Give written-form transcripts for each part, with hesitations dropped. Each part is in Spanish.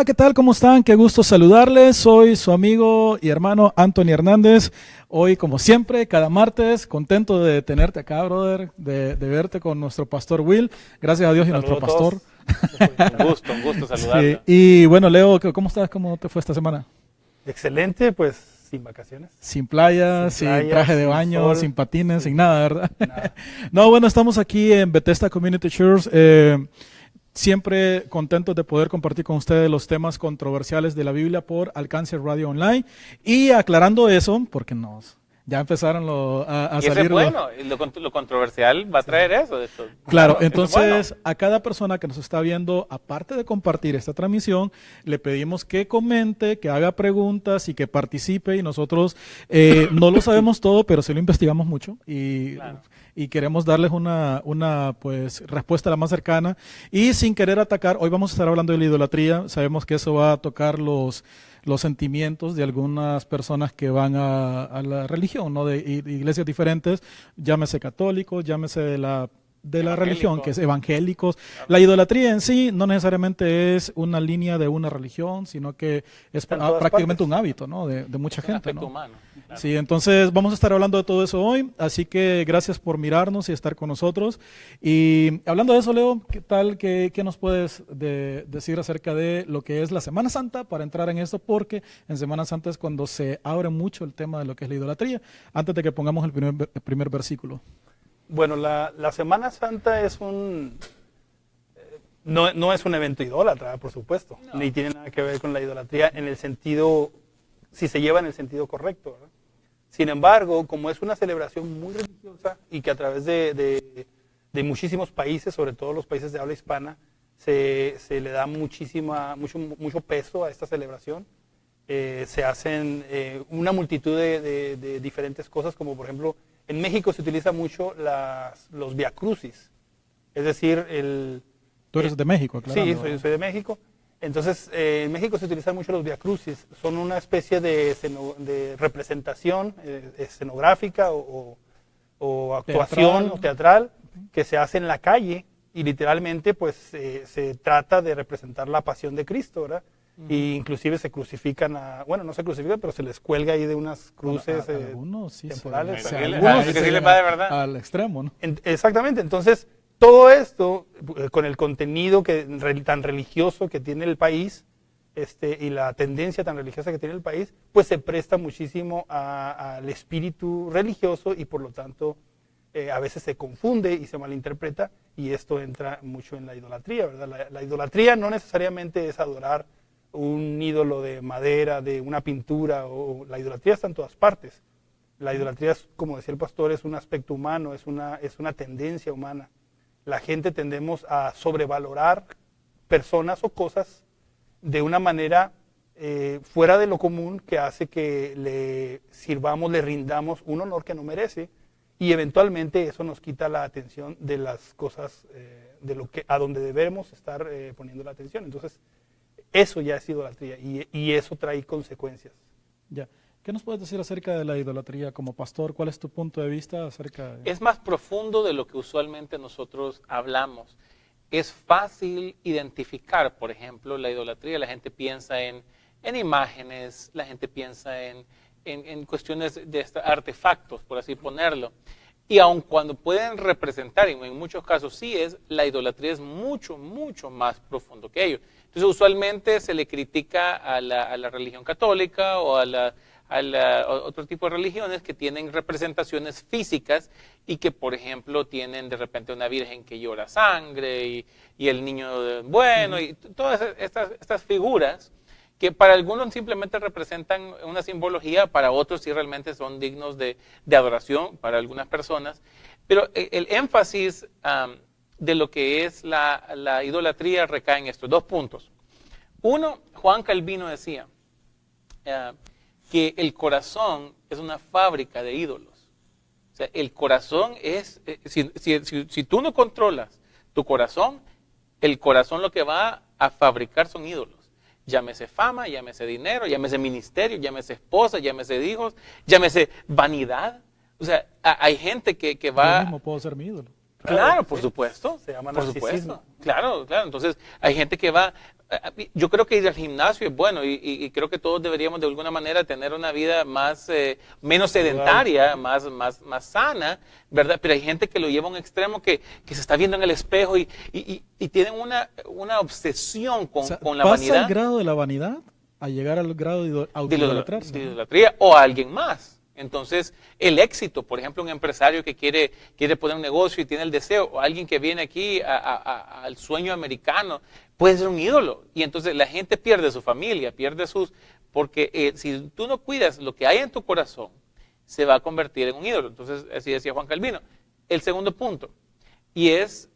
Hola, ¿qué tal? ¿Cómo están? Qué gusto saludarles. Soy su amigo y hermano Anthony Hernández. Hoy, como siempre, cada martes, contento de tenerte acá, brother, de verte con nuestro pastor Will. Gracias a Dios y nuestro pastor. Un gusto Sí. saludarlo. Y bueno, Leo, ¿cómo estás? ¿Cómo te fue esta semana? Excelente, pues sin vacaciones. Sin playa, sin traje de sin baño, sol, sin patines, sin sin nada, ¿verdad? nada. No, bueno, estamos aquí en Bethesda Community Church. Siempre contentos de poder compartir con ustedes los temas controversiales de la Biblia por Alcance Radio Online. Y aclarando eso, porque ya empezaron a Y eso salir es bueno, lo controversial va a traer eso. De esto. Claro, Eso es entonces bueno. a cada persona que nos está viendo, aparte de compartir esta transmisión, le pedimos que comente, que haga preguntas y que participe. Y nosotros no lo sabemos todo, pero sí lo investigamos mucho Claro. y queremos darles una pues respuesta la más cercana. Y sin querer atacar, hoy vamos a estar hablando de la idolatría. Sabemos que eso va a tocar los sentimientos de algunas personas que van a la religión, ¿no? De iglesias diferentes, llámese católicos, llámese de la religión, que es evangélicos. La idolatría en sí no necesariamente es una línea de una religión, sino que es Está en todas prácticamente partes. un hábito, ¿no? de mucha Es un gente, aspecto ¿no? humano. Claro. Sí, entonces vamos a estar hablando de todo eso hoy, así que gracias por mirarnos y estar con nosotros. Y hablando de eso, Leo, ¿qué tal? ¿Qué nos puedes decir acerca de lo que es la Semana Santa para entrar en esto? Porque en Semana Santa es cuando se abre mucho el tema de lo que es la idolatría, antes de que pongamos el primer versículo. Bueno, la Semana Santa es no es un evento idólatra, por supuesto, ni tiene nada que ver con la idolatría en el sentido, si se lleva en el sentido correcto, ¿verdad? Sin embargo, como es una celebración muy religiosa y que a través de muchísimos países, sobre todo los países de habla hispana, se le da mucho peso a esta celebración, se hacen una multitud de diferentes cosas, como por ejemplo, en México se utiliza mucho los viacrucis, es decir, Tú eres de México, aclarando. Sí, soy de México. Entonces, en México se utilizan mucho los viacrucis. Son una especie de representación escenográfica o actuación teatral que se hace en la calle y literalmente pues se trata de representar la pasión de Cristo, ¿verdad? Y inclusive se crucifican no se crucifican, pero se les cuelga ahí de unas cruces algunos sí temporales. Algunos que sí les va de verdad. Al extremo, ¿no? Exactamente, entonces todo esto, con el contenido tan religioso que tiene el país y la tendencia tan religiosa que tiene el país, pues se presta muchísimo al espíritu religioso y por lo tanto a veces se confunde y se malinterpreta y esto entra mucho en la idolatría, ¿verdad? La idolatría no necesariamente es adorar un ídolo de madera, de una pintura, o la idolatría está en todas partes. La idolatría, como decía el pastor, es un aspecto humano, es una tendencia humana. La gente tendemos a sobrevalorar personas o cosas de una manera fuera de lo común que hace que le rindamos un honor que no merece y eventualmente eso nos quita la atención de las cosas a donde debemos estar poniendo la atención. Entonces, eso ya es idolatría y eso trae consecuencias. Ya. ¿Qué nos puedes decir acerca de la idolatría como pastor? ¿Cuál es tu punto de vista acerca de...? Es más profundo de lo que usualmente nosotros hablamos. Es fácil identificar, por ejemplo, la idolatría. La gente piensa en imágenes, la gente piensa en cuestiones de artefactos, por así ponerlo. Y aun cuando pueden representar, y en muchos casos sí la idolatría es mucho, mucho más profundo que ello. Entonces, usualmente se le critica a la religión católica o a otro tipo de religiones que tienen representaciones físicas y que, por ejemplo, tienen de repente una virgen que llora sangre y el niño bueno, y todas estas figuras que para algunos simplemente representan una simbología, para otros sí realmente son dignos de adoración, para algunas personas. Pero el énfasis de lo que es la idolatría recae en estos dos puntos. Uno, Juan Calvino decía que el corazón es una fábrica de ídolos. O sea, el corazón es, si tú no controlas tu corazón, el corazón lo que va a fabricar son ídolos. Llámese fama, llámese dinero, llámese ministerio, llámese esposa, llámese hijos, llámese vanidad. O sea, hay gente que va... Yo mismo puedo ser mi ídolo. Claro, por supuesto. Se llama Por narcisismo. supuesto. Claro, claro. Entonces, hay gente que va. Yo creo que ir al gimnasio es bueno y creo que todos deberíamos de alguna manera tener una vida menos sedentaria, más sana, ¿verdad? Pero hay gente que lo lleva a un extremo que se está viendo en el espejo y tienen una obsesión con, O sea, con la pasa vanidad. el grado de la vanidad a llegar al grado de autoidolatrarse. De idolatría o a alguien más. Entonces, el éxito, por ejemplo, un empresario que quiere poner un negocio y tiene el deseo, o alguien que viene aquí al sueño americano, puede ser un ídolo. Y entonces la gente pierde su familia, porque si tú no cuidas lo que hay en tu corazón, se va a convertir en un ídolo. Entonces, así decía Juan Calvino. El segundo punto, y es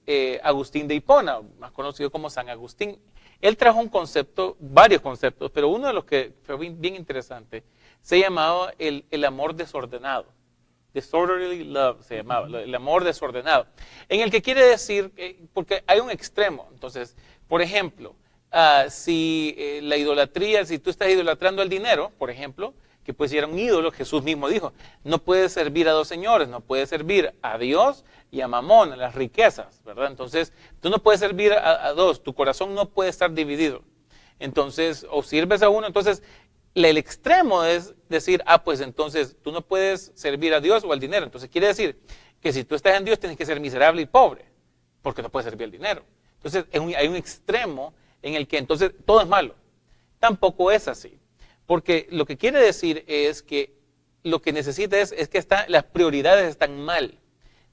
Agustín de Hipona, más conocido como San Agustín. Él trajo un concepto, varios conceptos, pero uno de los que fue bien interesante, se llamaba el amor desordenado. Disorderly love se llamaba, el amor desordenado. En el que quiere decir, porque hay un extremo. Entonces, por ejemplo, si la idolatría, si tú estás idolatrando el dinero, por ejemplo, que pues era un ídolo, Jesús mismo dijo, no puedes servir a dos señores, no puedes servir a Dios y a Mamón, a las riquezas, ¿verdad? Entonces, tú no puedes servir a dos, tu corazón no puede estar dividido. Entonces, o sirves a uno, entonces, el extremo es decir, pues entonces tú no puedes servir a Dios o al dinero. Entonces quiere decir que si tú estás en Dios tienes que ser miserable y pobre, porque no puedes servir al dinero. Entonces hay un extremo en el que entonces todo es malo. Tampoco es así, porque lo que quiere decir es que lo que necesita es que las prioridades están mal.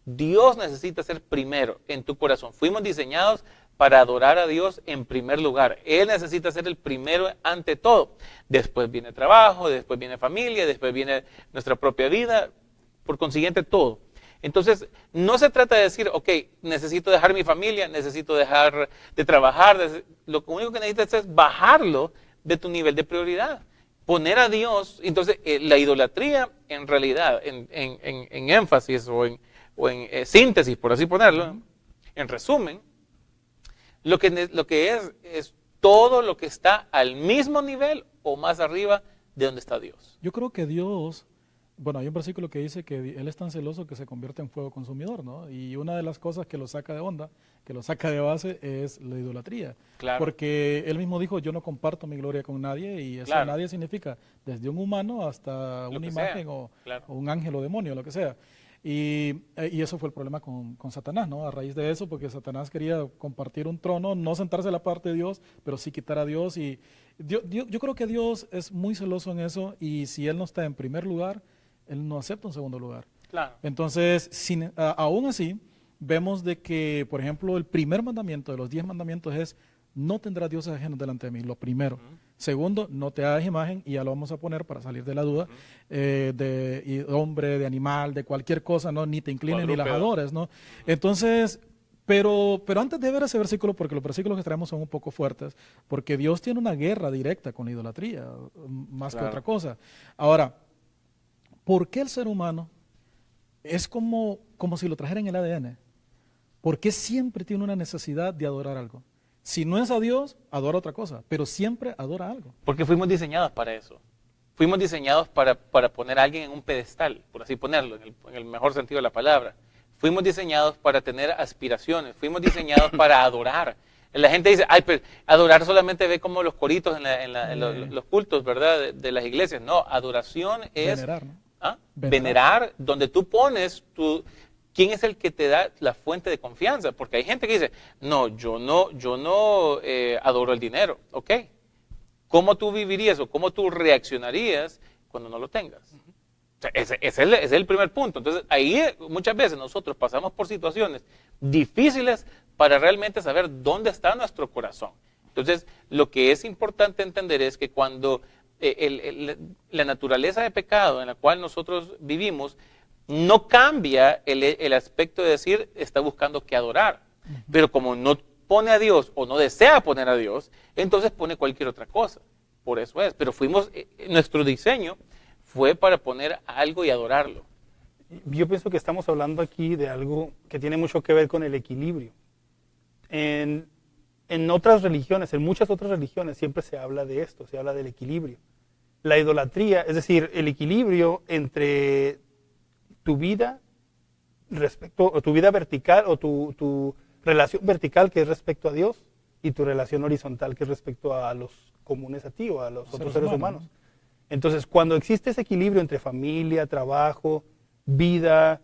Dios necesita ser primero en tu corazón. Fuimos diseñados para adorar a Dios en primer lugar. Él necesita ser el primero ante todo. Después viene trabajo, después viene familia, después viene nuestra propia vida, por consiguiente todo. Entonces, no se trata de decir, ok, necesito dejar mi familia, necesito dejar de trabajar. Lo único que necesitas es bajarlo de tu nivel de prioridad. Poner a Dios. Entonces, la idolatría, en realidad, en énfasis o en síntesis, por así ponerlo, en resumen, lo que es todo lo que está al mismo nivel o más arriba de donde está Dios. Yo creo que Dios, bueno, hay un versículo que dice que Él es tan celoso que se convierte en fuego consumidor, ¿no? Y una de las cosas que lo saca de onda, que lo saca de base, es la idolatría. Claro. Porque Él mismo dijo, yo no comparto mi gloria con nadie, y eso Claro. nadie significa desde un humano hasta Lo una que imagen sea. o Claro. un ángel o demonio, lo que sea. Y eso fue el problema con Satanás, ¿no? A raíz de eso, porque Satanás quería compartir un trono, no sentarse a la parte de Dios, pero sí quitar a Dios. Y yo creo que Dios es muy celoso en eso, y si Él no está en primer lugar, Él no acepta un segundo lugar. Claro. Entonces, aún así, vemos de que, por ejemplo, el primer mandamiento de los 10 mandamientos es, no tendrás dioses ajenos delante de mí, lo primero. Segundo, no te hagas imagen, y ya lo vamos a poner para salir de la duda, de hombre, de animal, de cualquier cosa, ¿no? Ni te inclines ni las adores, ¿no? Entonces, pero antes de ver ese versículo, porque los versículos que traemos son un poco fuertes, porque Dios tiene una guerra directa con la idolatría, más que otra cosa. Ahora, ¿por qué el ser humano es como si lo trajera en el ADN? ¿Por qué siempre tiene una necesidad de adorar algo? Si no es a Dios, adora otra cosa, pero siempre adora algo. Porque fuimos diseñados para eso. Fuimos diseñados para poner a alguien en un pedestal, por así ponerlo, en el mejor sentido de la palabra. Fuimos diseñados para tener aspiraciones, fuimos diseñados para adorar. La gente dice, pero adorar solamente ve como los coritos en los cultos, ¿verdad? De las iglesias. No, adoración es Venerar, ¿no? Venerar, donde tú pones ¿quién es el que te da la fuente de confianza? Porque hay gente que dice, no, yo no adoro el dinero. Ok, ¿cómo tú vivirías o cómo tú reaccionarías cuando no lo tengas? O sea, ese es el primer punto. Entonces, ahí muchas veces nosotros pasamos por situaciones difíciles para realmente saber dónde está nuestro corazón. Entonces, lo que es importante entender es que cuando la naturaleza de pecado en la cual nosotros vivimos no cambia el aspecto de decir está buscando que adorar, pero como no pone a Dios o no desea poner a Dios, entonces pone cualquier otra cosa. Por eso es. Pero nuestro diseño fue para poner algo y adorarlo. Yo pienso que estamos hablando aquí de algo que tiene mucho que ver con el equilibrio. En otras religiones, en muchas otras religiones, siempre se habla de esto, se habla del equilibrio. La idolatría, es decir, el equilibrio entre tu vida respecto a tu vida vertical o tu relación vertical que es respecto a Dios y tu relación horizontal que es respecto a los comunes a ti o a los otros seres humanos. Entonces, cuando existe ese equilibrio entre familia, trabajo, vida,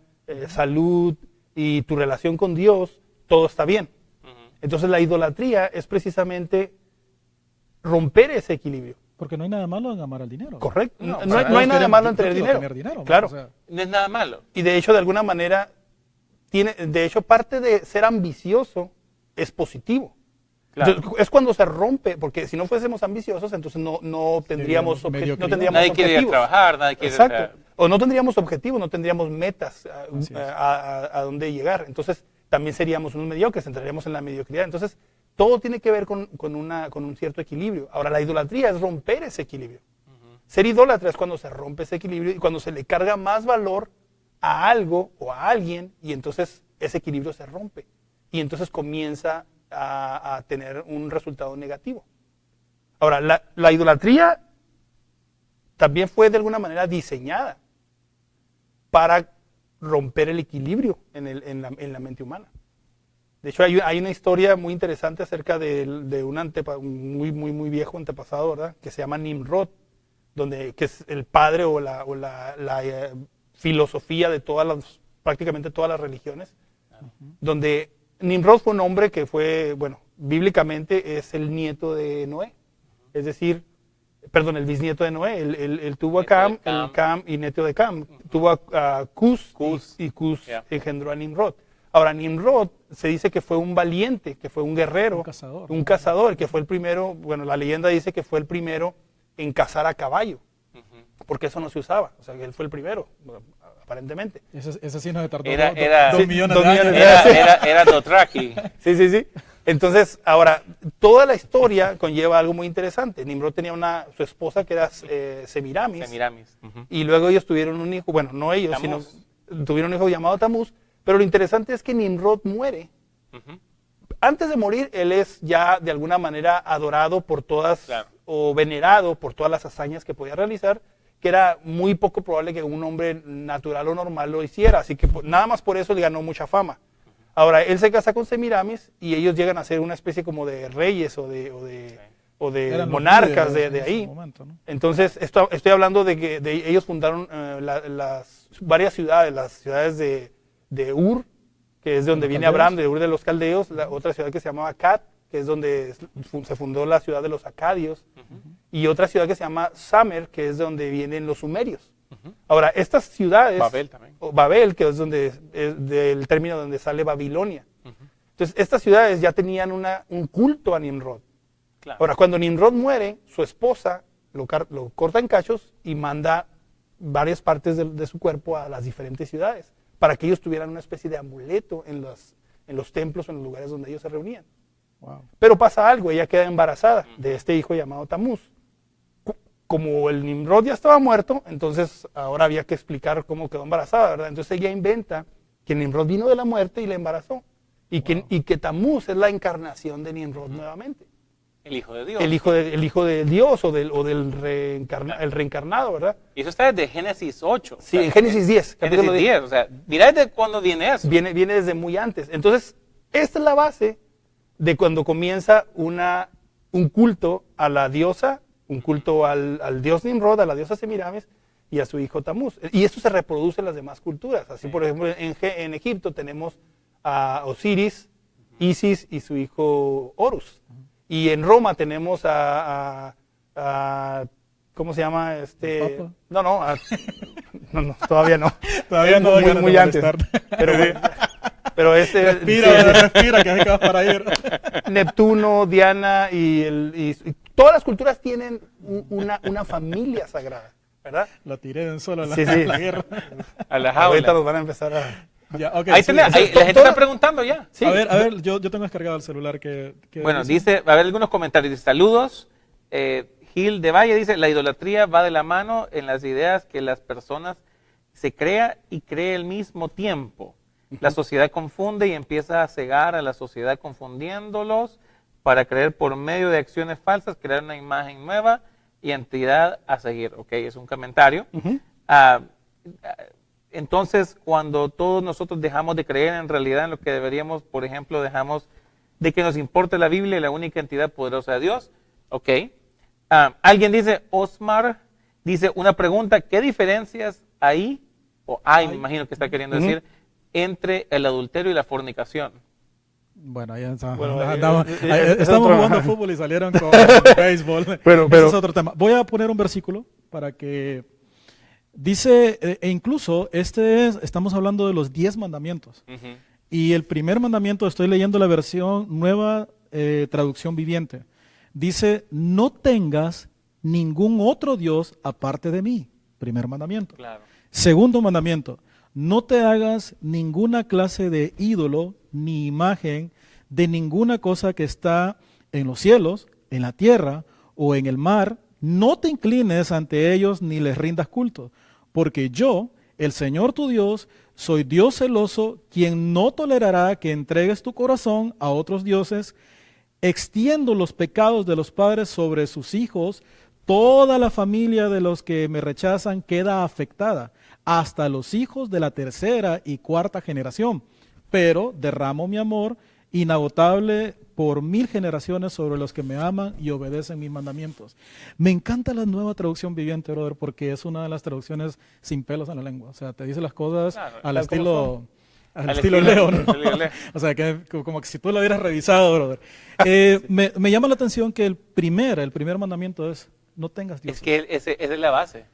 salud y tu relación con Dios, todo está bien. Entonces, la idolatría es precisamente romper ese equilibrio. Porque no hay nada malo en amar al dinero. Correcto. No, O no sea, hay nada todos malo en quieren- tener yo dinero. quiero Claro. o sea, No es nada malo. Y de hecho, de alguna manera, de hecho, parte de ser ambicioso es positivo. Claro. Entonces, es cuando se rompe, porque si no fuésemos ambiciosos, entonces no tendríamos, mediocridad. no tendríamos Nadie quiere ir a objetivos. trabajar, nadie quiere... Exacto. O no tendríamos objetivos, no tendríamos metas Así es. a dónde llegar. Entonces, también seríamos unos mediocres, entraríamos en la mediocridad. Entonces, todo tiene que ver con un cierto equilibrio. Ahora, la idolatría es romper ese equilibrio. Ser idólatra es cuando se rompe ese equilibrio y cuando se le carga más valor a algo o a alguien y entonces ese equilibrio se rompe. Y entonces comienza a tener un resultado negativo. Ahora, la idolatría también fue de alguna manera diseñada para romper el equilibrio en la mente humana. De hecho, hay una historia muy interesante acerca de un muy viejo antepasado, ¿verdad? Que se llama Nimrod, que es el padre o la filosofía de prácticamente todas las religiones, donde Nimrod fue un hombre que fue, bueno, bíblicamente es el nieto de Noé, es decir, perdón, el bisnieto de Noé, él tuvo a Cam, y nieto de Cam, tuvo a Cus, y Cus engendró a Nimrod. Ahora, Nimrod se dice que fue un valiente, que fue un guerrero, un cazador, que fue el primero, bueno, la leyenda dice que fue el primero en cazar a caballo, porque eso no se usaba, o sea, que él fue el primero, aparentemente. Ese sí nos tardó Era- 2 sí, millones 2 de años. millones Era Dothraki. Sí. Entonces, ahora, toda la historia conlleva algo muy interesante. Nimrod tenía su esposa que era Semiramis, Semiramis. Ujú. y luego ellos tuvieron un hijo, bueno, no ellos, Tamuz. sino tuvieron un hijo llamado Tamuz, pero lo interesante es que Nimrod muere. Ujú. Antes de morir, él es ya de alguna manera adorado por todas, Claro. o venerado por todas las hazañas que podía realizar, que era muy poco probable que un hombre natural o normal lo hiciera, así que nada más por eso le ganó mucha fama. Ahora, él se casa con Semiramis y ellos llegan a ser una especie como de reyes o de Eran los monarcas líderes de en ese ahí. momento, ¿no? Entonces, estoy hablando de que ellos fundaron varias ciudades, las ciudades de Ur, que es de donde ¿Los viene caldeos? Abraham, de Ur de los Caldeos, la otra ciudad que se llamaba Cat, que es donde se fundó la ciudad de los Acadios, y otra ciudad que se llama Samer, que es de donde vienen los Sumerios. Ahora, estas ciudades, Babel también. o Babel, que es del término donde sale Babilonia. Entonces, estas ciudades ya tenían un culto a Nimrod. Claro. Ahora, cuando Nimrod muere, su esposa lo corta en cachos y manda varias partes de su cuerpo a las diferentes ciudades, para que ellos tuvieran una especie de amuleto en los templos o en los lugares donde ellos se reunían. Wow. Pero pasa algo, ella queda embarazada de este hijo llamado Tamuz. Como el Nimrod ya estaba muerto, entonces ahora había que explicar cómo quedó embarazada, ¿verdad? Entonces ella inventa que Nimrod vino de la muerte y la embarazó. Y que Tamuz es la encarnación de Nimrod nuevamente. El Hijo de Dios. El hijo de Dios o el reencarnado, ¿verdad? Y eso está desde Génesis 8. Sí, en Génesis 10. capítulo Génesis 10. O sea, mira desde cuándo viene eso. Viene desde muy antes. Entonces, esta es la base de cuando comienza un culto a la diosa, un culto al dios Nimrod, a la diosa Semiramis y a su hijo Tamuz. Y esto se reproduce en las demás culturas. Así, por ejemplo, en Egipto tenemos a Osiris, Isis y su hijo Horus. Y en Roma tenemos a ¿cómo se llama? ¿El Papa? No, todavía no. Todavía no, ya no muy te antes. molestar. Pero Respira, que acabas para ir. Neptuno, Diana y todas las culturas tienen una familia sagrada, ¿verdad? La tiré de un solo a la, Sí. a la guerra. A la Ahorita jaula. nos van a empezar a... Ya, ok, Ahí sí, tenés- sí. ahí la gente está preguntando ya. Sí. A ver, yo tengo descargado el celular que Bueno, dice, a ver algunos comentarios. Dice, saludos. Gil de Valle dice, la idolatría va de la mano en las ideas que las personas se crea y cree al mismo tiempo. La sociedad confunde y empieza a cegar a la sociedad confundiéndolos para creer por medio de acciones falsas, crear una imagen nueva y entidad a seguir. Ok, es un comentario. entonces, cuando todos nosotros dejamos de creer en realidad en lo que deberíamos, por ejemplo, dejamos de que nos importe la Biblia y la única entidad poderosa de Dios, ok. Alguien dice, Osmar, dice una pregunta, ¿qué diferencias hay, o hay, me imagino que está queriendo decir, entre el adulterio y la fornicación? Bueno, ahí estamos jugando fútbol y salieron con béisbol. Pero Ese es otro tema. Voy a poner un versículo para que dice, e incluso estamos hablando de los 10 mandamientos. Ujú. Y el primer mandamiento, estoy leyendo la versión nueva traducción viviente. Dice, no tengas ningún otro Dios aparte de mí. Primer mandamiento. Claro. Segundo mandamiento, no te hagas ninguna clase de ídolo ni imagen de ninguna cosa que está en los cielos, en la tierra o en el mar. No te inclines ante ellos ni les rindas culto, porque yo, el Señor tu Dios, soy Dios celoso, quien no tolerará que entregues tu corazón a otros dioses. Extiendo los pecados de los padres sobre sus hijos. Toda la familia de los que me rechazan queda afectada, hasta los hijos de la tercera y cuarta generación. Pero derramo mi amor inagotable por 1000 generaciones sobre los que me aman y obedecen mis mandamientos. Me encanta la nueva traducción viviente, brother, porque es una de las traducciones sin pelos en la lengua. O sea, te dice las cosas Claro, al tal estilo... Al Al estilo estilo- Leo, ¿no? estilo Leo. O sea, que como que si tú lo hubieras revisado, brother. Me llama la atención que el primer mandamiento es, no tengas Dios. Es que esa es la base.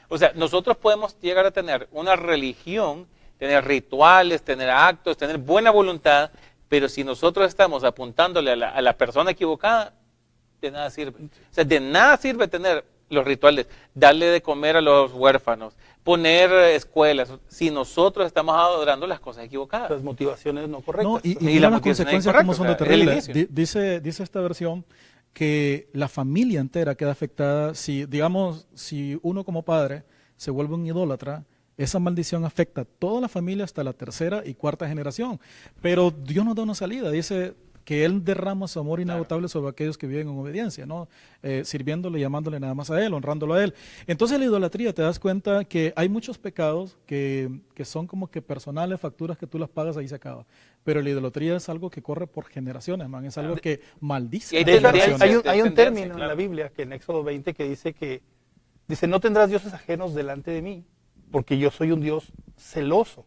O sea, nosotros podemos llegar a tener una religión, tener rituales, tener actos, tener buena voluntad, pero si nosotros estamos apuntándole a la persona equivocada, de nada sirve. O sea, de nada sirve tener los rituales, darle de comer a los huérfanos, poner escuelas, si nosotros estamos adorando las cosas equivocadas. Las motivaciones no correctas. No, y Y mira la las motivación es consecuencias incorrecta, como son de o sea, es el terribles. inicio. Dice esta versión que la familia entera queda afectada si, digamos, si uno como padre se vuelve un idólatra, esa maldición afecta a toda la familia hasta la tercera y cuarta generación. Pero Dios nos da una salida, dice que Él derrama su amor inagotable sobre aquellos que viven en obediencia, ¿no? Sirviéndole, llamándole nada más a Él, honrándolo a Él. Entonces la idolatría, te das cuenta que hay muchos pecados que son como que personales, facturas que tú las pagas, ahí se acaba. Pero la idolatría es algo que corre por generaciones, man, es algo que maldice. Y hay De hecho, tendencias, hay un tendencia, término en claro. la Biblia, que en Éxodo 20, que dice, no tendrás dioses ajenos delante de mí, porque yo soy un Dios celoso.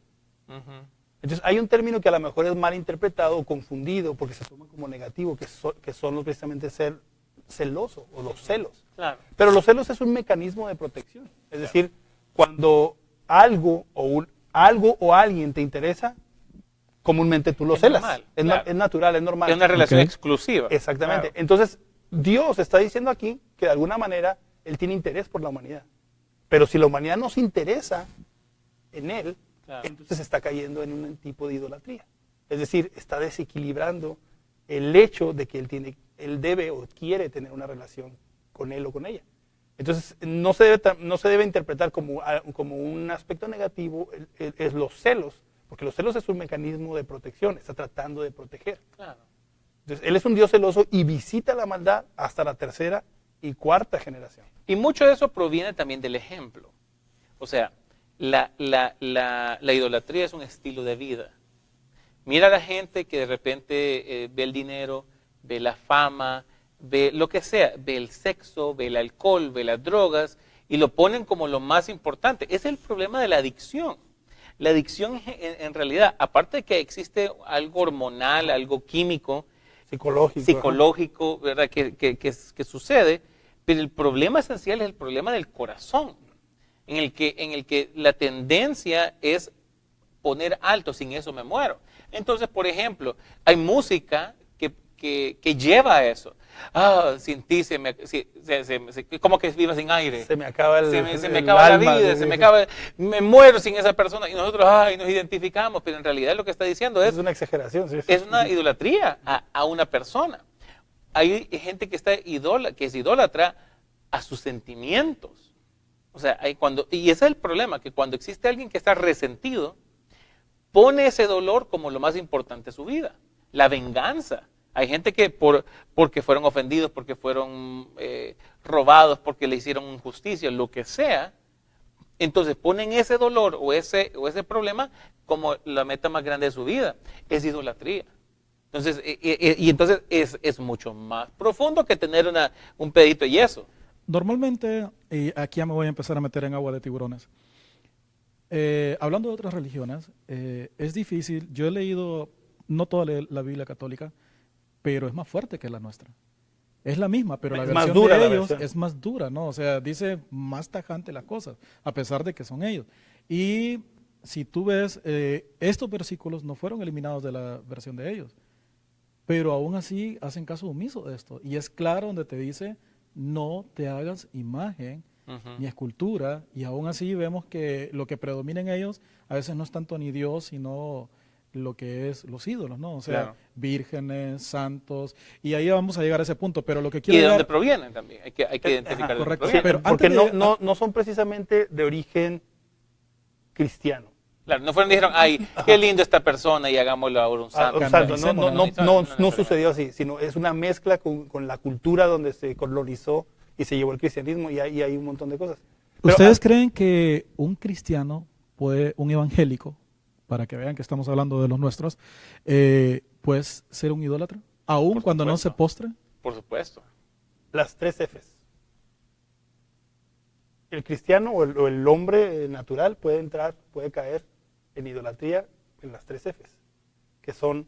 Ujú. Entonces hay un término que a lo mejor es mal interpretado o confundido porque se toma como negativo, que son precisamente ser celoso o los celos. Claro. Pero los celos es un mecanismo de protección. Es decir, cuando algo o alguien te interesa, comúnmente tú lo Es celas. normal, Es claro. natural, es normal. Es una relación Ok. exclusiva. Exactamente. Claro. Entonces, Dios está diciendo aquí que de alguna manera Él tiene interés por la humanidad. Pero si la humanidad no se interesa en Él, Claro. entonces está cayendo en un tipo de idolatría. Es decir, está desequilibrando el hecho de que Él debe o quiere tener una relación con Él o con ella. Entonces, no se debe interpretar como un aspecto negativo es los celos, porque los celos es un mecanismo de protección, está tratando de proteger. Claro. Entonces, Él es un Dios celoso y visita la maldad hasta la tercera y cuarta generación. Y mucho de eso proviene también del ejemplo. O sea, la idolatría es un estilo de vida. Mira a la gente que de repente ve el dinero, ve la fama, ve lo que sea, ve el sexo, ve el alcohol, ve las drogas y lo ponen como lo más importante. Es el problema de la adicción. La adicción en realidad, aparte de que existe algo hormonal, algo químico, Psicológico. ¿verdad? Que sucede, pero el problema esencial es el problema del corazón, en el que la tendencia es poner alto, sin eso me muero. Entonces, por ejemplo, hay música que lleva a eso. Sin ti como que viva sin aire. Se me acaba Se me acaba la alma, vida, me muero sin esa persona. Y nosotros, nos identificamos, pero en realidad lo que está diciendo Es una exageración. Sí. es una idolatría a una persona. Hay gente que es idólatra a sus sentimientos. O sea, y ese es el problema, que cuando existe alguien que está resentido, pone ese dolor como lo más importante de su vida. La venganza. Hay gente que porque fueron ofendidos, porque fueron robados, porque le hicieron injusticia, lo que sea, Entonces ponen ese dolor o ese problema como la meta más grande de su vida. Es idolatría. Entonces, entonces es mucho más profundo que tener un pedito de yeso. Normalmente, y aquí ya me voy a empezar a meter en agua de tiburones, hablando de otras religiones, es difícil. Yo he leído, no toda la Biblia católica, pero es más fuerte que la nuestra. Es la misma, pero la Es más versión dura de la ellos versión. es más dura, ¿no? O sea, dice más tajante las cosas, a pesar de que son ellos. Y si tú ves, estos versículos no fueron eliminados de la versión de ellos, pero aún así hacen caso omiso de esto. Y es claro donde te dice, no te hagas imagen ni escultura, y aún así vemos que lo que predomina en ellos a veces no es tanto ni Dios, sino lo que es los ídolos, ¿no? O sea, Claro. vírgenes, santos, y ahí vamos a llegar a ese punto, pero lo que Y quiero de dónde llegar, provienen también. Hay que identificar de dónde correcto. provienen. Pero Porque antes de- no son precisamente de origen cristiano. Claro, no fueron y dijeron, ay, qué lindo esta persona y hagámoslo ahora un santo. Exacto, no necesariamente. sucedió así, sino es una mezcla con la cultura donde se colonizó y se llevó el cristianismo, y hay un montón de cosas. Pero, ¿Ustedes creen que un cristiano puede, un evangélico, para que vean que estamos hablando de los nuestros, puede ser un idólatra? Aún Por cuando no se supuesto. postre. Por supuesto. las tres Fs. El cristiano o el hombre natural puede caer en idolatría en las tres Fs, que son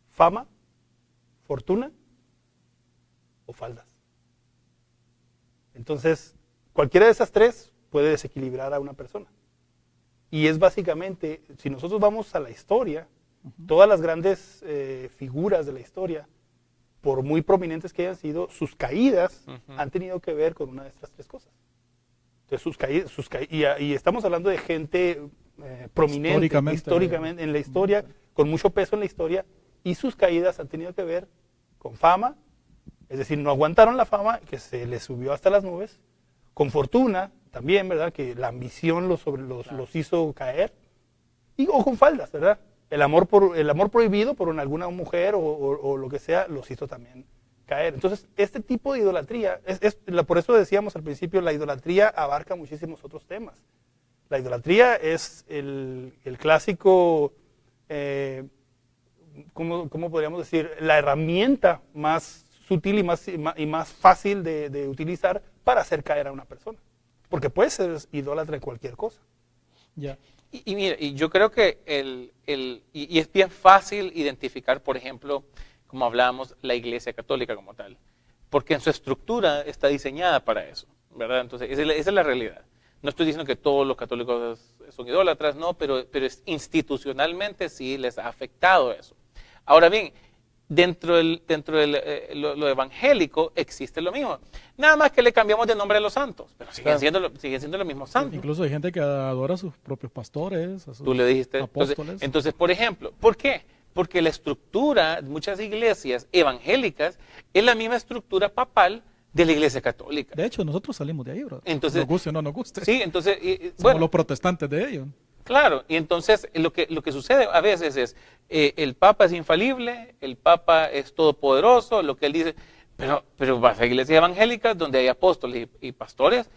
fama, fortuna o faldas. Entonces, cualquiera de esas tres puede desequilibrar a una persona. Y es básicamente, si nosotros vamos a la historia, todas las grandes figuras de la historia, por muy prominentes que hayan sido, sus caídas han tenido que ver con una de estas tres cosas. Entonces, y estamos hablando de gente prominente históricamente en la historia, con mucho peso en la historia, y sus caídas han tenido que ver con fama, es decir, no aguantaron la fama, que se les subió hasta las nubes, con fortuna también, ¿verdad? Que la ambición los hizo caer, o con faldas, ¿verdad? El amor prohibido por alguna mujer o lo que sea los hizo también caer. Entonces, este tipo de idolatría, por eso decíamos al principio, la idolatría abarca muchísimos otros temas. La idolatría es el clásico, ¿cómo podríamos decir? La herramienta más sutil y más fácil de utilizar para hacer caer a una persona. Porque puede ser idólatra en cualquier cosa. Ya. Y mira, y yo creo que y es bien fácil identificar, por ejemplo, como hablábamos, la Iglesia Católica como tal, porque en su estructura está diseñada para eso, ¿verdad? Entonces, esa es la realidad. No estoy diciendo que todos los católicos son idólatras, no, pero institucionalmente sí les ha afectado eso. Ahora bien, dentro de lo evangélico existe lo mismo. Nada más que le cambiamos de nombre a los santos, pero siguen siendo los mismos santos. Incluso hay gente que adora a sus propios pastores, a sus Tú le dijiste. apóstoles. Entonces, por ejemplo, ¿por qué? Porque la estructura de muchas iglesias evangélicas es la misma estructura papal de la iglesia católica. De hecho, nosotros salimos de ahí, bro. Entonces, nos guste o no nos guste. Sí, entonces, Somos bueno, los protestantes de ellos. claro, y entonces lo que sucede a veces es, el Papa es infalible, el Papa es todopoderoso, lo que él dice, pero vas a iglesias evangélicas donde hay apóstoles y pastores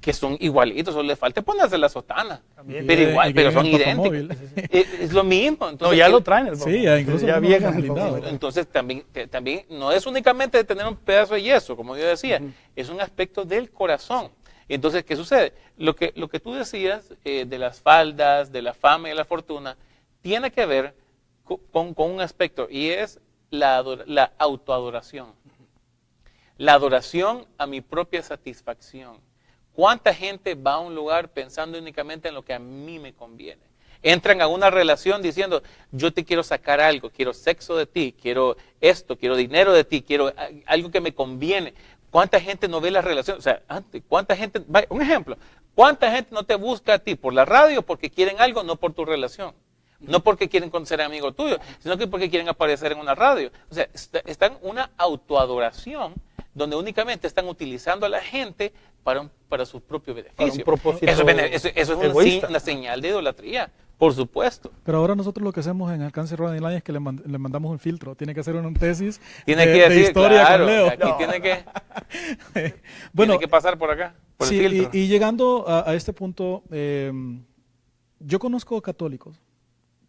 que son igualitos, solo le falta ponerse la sotana, También. pero igual, Y que pero son vienen en idénticos. automóvil. Es lo mismo. No, Entonces, ya lo traen el Sí, ya incluso ya no vienen han el blindado. Pokémon. Entonces también no es únicamente de tener un pedazo de yeso, como yo decía, es un aspecto del corazón. Entonces, ¿qué sucede? Lo que tú decías de las faldas, de la fama y de la fortuna, tiene que ver con un aspecto, y es la autoadoración. La adoración a mi propia satisfacción. ¿Cuánta gente va a un lugar pensando únicamente en lo que a mí me conviene? Entran a una relación diciendo, yo te quiero sacar algo, quiero sexo de ti, quiero esto, quiero dinero de ti, quiero algo que me conviene. ¿Cuánta gente no ve la relación? O sea, ¿cuánta gente, un ejemplo, cuánta gente no te busca a ti por la radio porque quieren algo, no por tu relación? No porque quieren ser amigo tuyo, sino que porque quieren aparecer en una radio. O sea, están en una autoadoración donde únicamente están utilizando a la gente para su propio beneficio. Para un propósito eso es egoísta. una señal de idolatría, por supuesto. Pero ahora nosotros lo que hacemos en Alcance Road Line es que le mandamos un filtro. Tiene que hacer una tesis Tiene de que decir, historia claro, con Leo. aquí tiene Bueno, que pasar por acá. por Sí, el filtro. y llegando a este punto, yo conozco católicos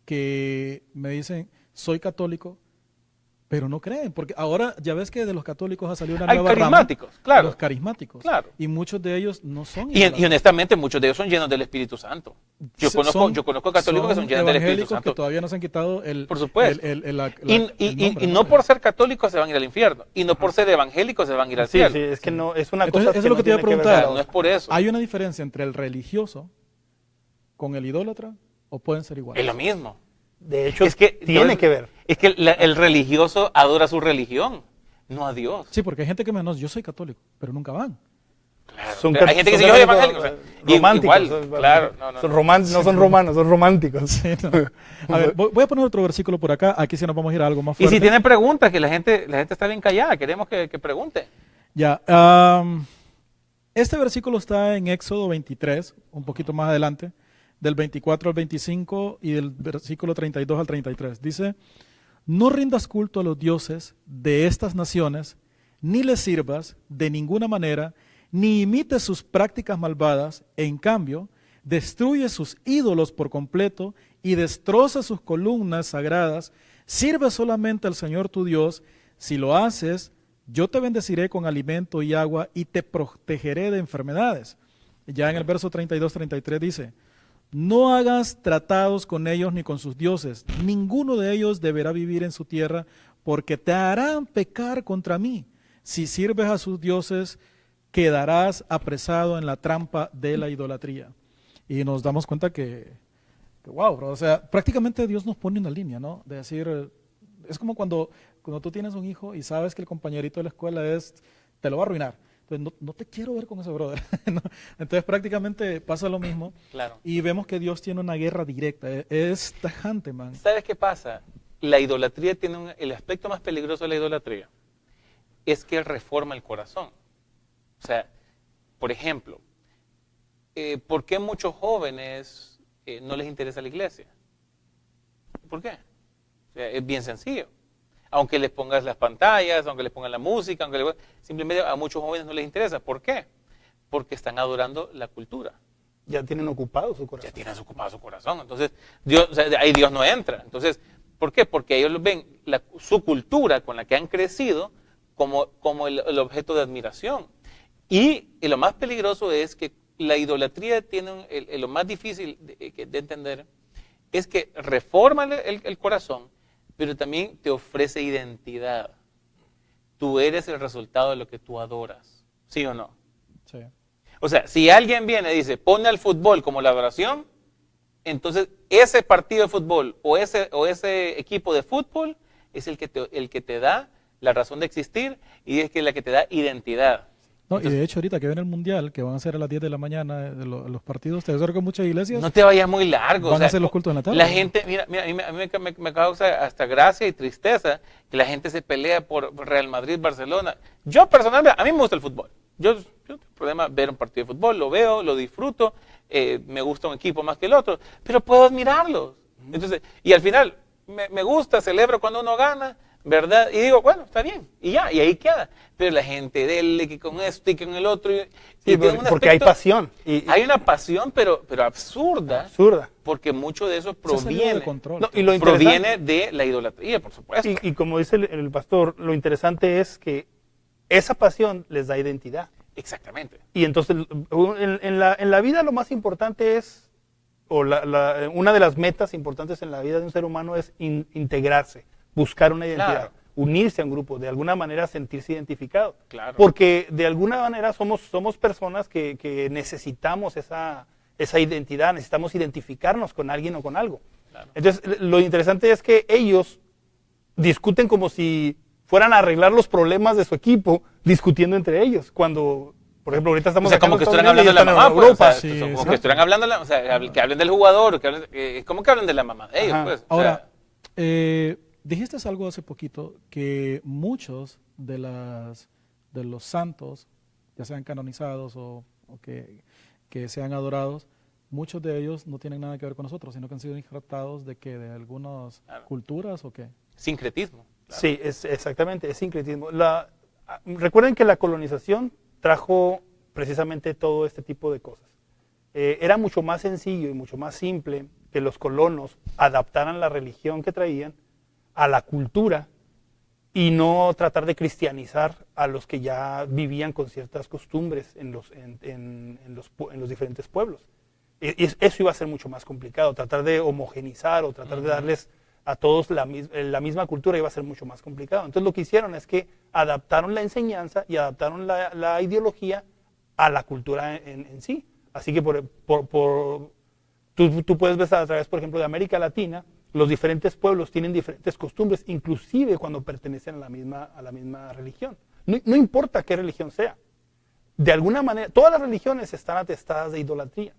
que me dicen, soy católico, pero no creen, porque ahora ya ves que de los católicos ha salido una Hay nueva rama, carismáticos, claro. los carismáticos, Claro. y muchos de ellos no son Y idólatras. honestamente, muchos de ellos son llenos del Espíritu Santo. Yo Son- conozco católicos que son llenos del Espíritu evangélicos Santo. que todavía no se han quitado Por supuesto. el Y nombre, no por ser católicos se van a ir al infierno. Y no por ser evangélicos se van a ir al Sí, cielo. sí, es que no, es una Entonces, cosa eso es lo que te iba a no tiene preguntar. ver con No la es por eso. ¿Hay una diferencia entre el religioso con el idólatra o pueden ser iguales? Es lo mismo. De hecho, Es que tiene que ver. Es que el religioso adora su religión, no a Dios. Sí, porque hay gente que me dice, yo soy católico, pero nunca van. Claro. Son Hay gente que dice, yo soy evangélico. O sea, románticos. igual, claro. No son romanos, son románticos. Sí, no. A ver, voy a poner otro versículo por acá. Aquí sí nos vamos a ir a algo más Y fuerte. si tienen preguntas, que la gente está bien callada, queremos que pregunte. Ya. Este versículo está en Éxodo 23, un poquito más adelante, del 24 al 25 y del versículo 32 al 33. Dice, no rindas culto a los dioses de estas naciones, ni les sirvas de ninguna manera, ni imites sus prácticas malvadas. En cambio, destruye sus ídolos por completo y destroza sus columnas sagradas. Sirve solamente al Señor tu Dios. Si lo haces, yo te bendeciré con alimento y agua y te protegeré de enfermedades. Ya en el verso 32-33 dice, no hagas tratados con ellos ni con sus dioses. Ninguno de ellos deberá vivir en su tierra porque te harán pecar contra mí. Si sirves a sus dioses, quedarás apresado en la trampa de la idolatría. Y nos damos cuenta que wow, bro, o sea, prácticamente Dios nos pone una línea, ¿no? De decir, es como cuando tú tienes un hijo y sabes que el compañerito de la escuela te lo va a arruinar. Entonces, no te quiero ver con ese brother. ¿no? Entonces, prácticamente pasa lo mismo. Claro. Y vemos que Dios tiene una guerra directa. Es tajante, man. ¿Sabes qué pasa? La idolatría tiene el aspecto más peligroso de la idolatría es que reforma el corazón. O sea, por ejemplo, ¿por qué muchos jóvenes no les interesa la iglesia? ¿Por qué? O sea, es bien sencillo. Aunque les pongas las pantallas, aunque les pongas la música, simplemente a muchos jóvenes no les interesa. ¿Por qué? Porque están adorando la cultura. Ya tienen ocupado su corazón. Ya tienen ocupado su corazón. Entonces, ahí Dios no entra. Entonces, ¿por qué? Porque ellos ven su cultura con la que han crecido como el objeto de admiración. Y lo más peligroso es que la idolatría tiene lo más difícil de entender es que reforma el corazón, pero también te ofrece identidad. Tú eres el resultado de lo que tú adoras. ¿Sí o no? Sí. O sea, si alguien viene y dice, pone al fútbol como la adoración, entonces ese partido de fútbol o ese equipo de fútbol es el que te da la razón de existir y es la que te da identidad. No, Entonces, y de hecho ahorita que viene el Mundial, que van a ser a las 10 de la mañana los partidos, te aseguro que muchas iglesias no te vayas muy largo. van a hacer los cultos en la tarde. La gente, mira a mí me causa hasta gracia y tristeza que la gente se pelea por Real Madrid, Barcelona. Yo personalmente, a mí me gusta el fútbol. Yo tengo problema ver un partido de fútbol, lo veo, lo disfruto, me gusta un equipo más que el otro, pero puedo admirarlos. Entonces, y al final, me gusta, celebro cuando uno gana, ¿verdad? Y digo, bueno, está bien, y ahí queda. Pero la gente, dele, que con esto y con el otro. Sí, porque hay pasión. Hay una pasión, pero absurda. Absurda. Porque mucho de eso Se salió proviene de control. No, y lo proviene de la idolatría, por supuesto. Y como dice el pastor, lo interesante es que esa pasión les da identidad. Exactamente. Y entonces, en la vida lo más importante es, una de las metas importantes en la vida de un ser humano es integrarse, buscar una identidad, Claro. unirse a un grupo, de alguna manera sentirse identificado. Claro. Porque de alguna manera somos personas que necesitamos esa identidad, necesitamos identificarnos con alguien o con algo. Claro. Entonces, lo interesante es que ellos discuten como si fueran a arreglar los problemas de su equipo discutiendo entre ellos, cuando, por ejemplo, ahorita estamos O sea, acá como en que Estados estuvieran Unidos hablando y de la ellos están en mamá, pues, Europa. o sea, Sí, como sí. que estuvieran hablando, que hablen del jugador, es como que hablen de la mamá de ellos, Ajá. pues. Ahora, dijiste algo hace poquito, que muchos de los santos, ya sean canonizados o que sean adorados, muchos de ellos no tienen nada que ver con nosotros, sino que han sido injertados de algunas Claro. culturas o qué. Sincretismo. Claro. Sí, exactamente, es sincretismo. Recuerden que la colonización trajo precisamente todo este tipo de cosas. Era mucho más sencillo y mucho más simple que los colonos adaptaran la religión que traían a la cultura y no tratar de cristianizar a los que ya vivían con ciertas costumbres en los diferentes pueblos. Eso iba a ser mucho más complicado, tratar de homogenizar o tratar de darles a todos la misma cultura iba a ser mucho más complicado. Entonces lo que hicieron es que adaptaron la enseñanza y adaptaron la ideología a la cultura en sí. Así que tú puedes ver a través, por ejemplo, de América Latina, los diferentes pueblos tienen diferentes costumbres, inclusive cuando pertenecen a la misma religión. No importa qué religión sea. De alguna manera, todas las religiones están atestadas de idolatría.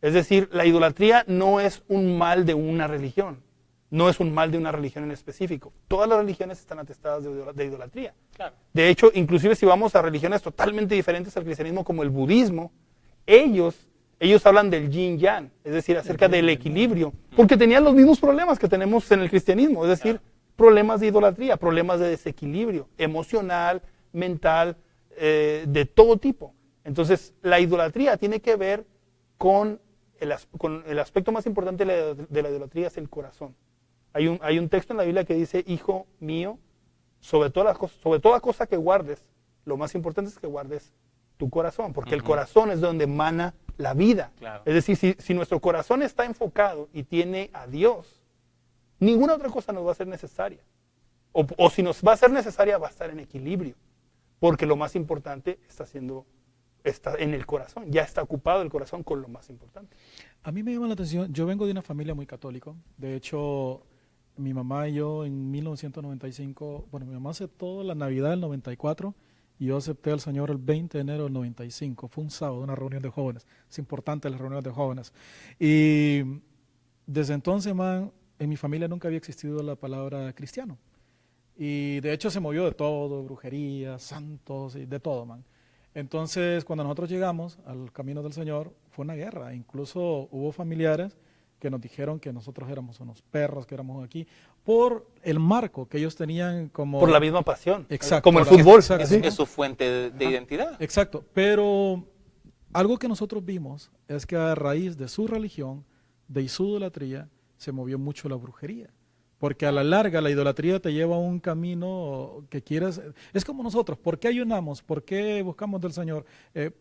Es decir, la idolatría no es un mal de una religión, no es un mal de una religión en específico. Todas las religiones están atestadas de idolatría. Claro. De hecho, inclusive si vamos a religiones totalmente diferentes al cristianismo, como el budismo, ellos hablan del yin-yang, es decir, acerca del equilibrio, porque tenían los mismos problemas que tenemos en el cristianismo, es decir, problemas de idolatría, problemas de desequilibrio emocional, mental, de todo tipo. Entonces, la idolatría tiene que ver con el aspecto más importante de la idolatría, es el corazón. Hay un texto en la Biblia que dice, hijo mío, sobre toda cosa que guardes, lo más importante es que guardes tu corazón, porque el corazón es donde emana la vida. Claro. Es decir, si nuestro corazón está enfocado y tiene a Dios, ninguna otra cosa nos va a ser necesaria. O si nos va a ser necesaria, va a estar en equilibrio, porque lo más importante está en el corazón, ya está ocupado el corazón con lo más importante. A mí me llama la atención, yo vengo de una familia muy católica, de hecho, mi mamá y yo en 1995, bueno, mi mamá aceptó la Navidad del 94 y yo acepté al Señor el 20 de enero del 95, fue un sábado, una reunión de jóvenes, es importante las reuniones de jóvenes. Y desde entonces, man, en mi familia nunca había existido la palabra cristiano. Y de hecho se movió de todo, brujería, santos, y de todo, man. Entonces, cuando nosotros llegamos al camino del Señor, fue una guerra. Incluso hubo familiares que nos dijeron que nosotros éramos unos perros, que éramos aquí, por el marco que ellos tenían como... Por la misma pasión, exacto, como el fútbol. Es su fuente de identidad. Exacto, pero algo que nosotros vimos es que a raíz de su religión, de su idolatría, se movió mucho la brujería. Porque a la larga la idolatría te lleva a un camino que quieres... Es como nosotros, ¿por qué ayunamos? ¿Por qué buscamos del Señor?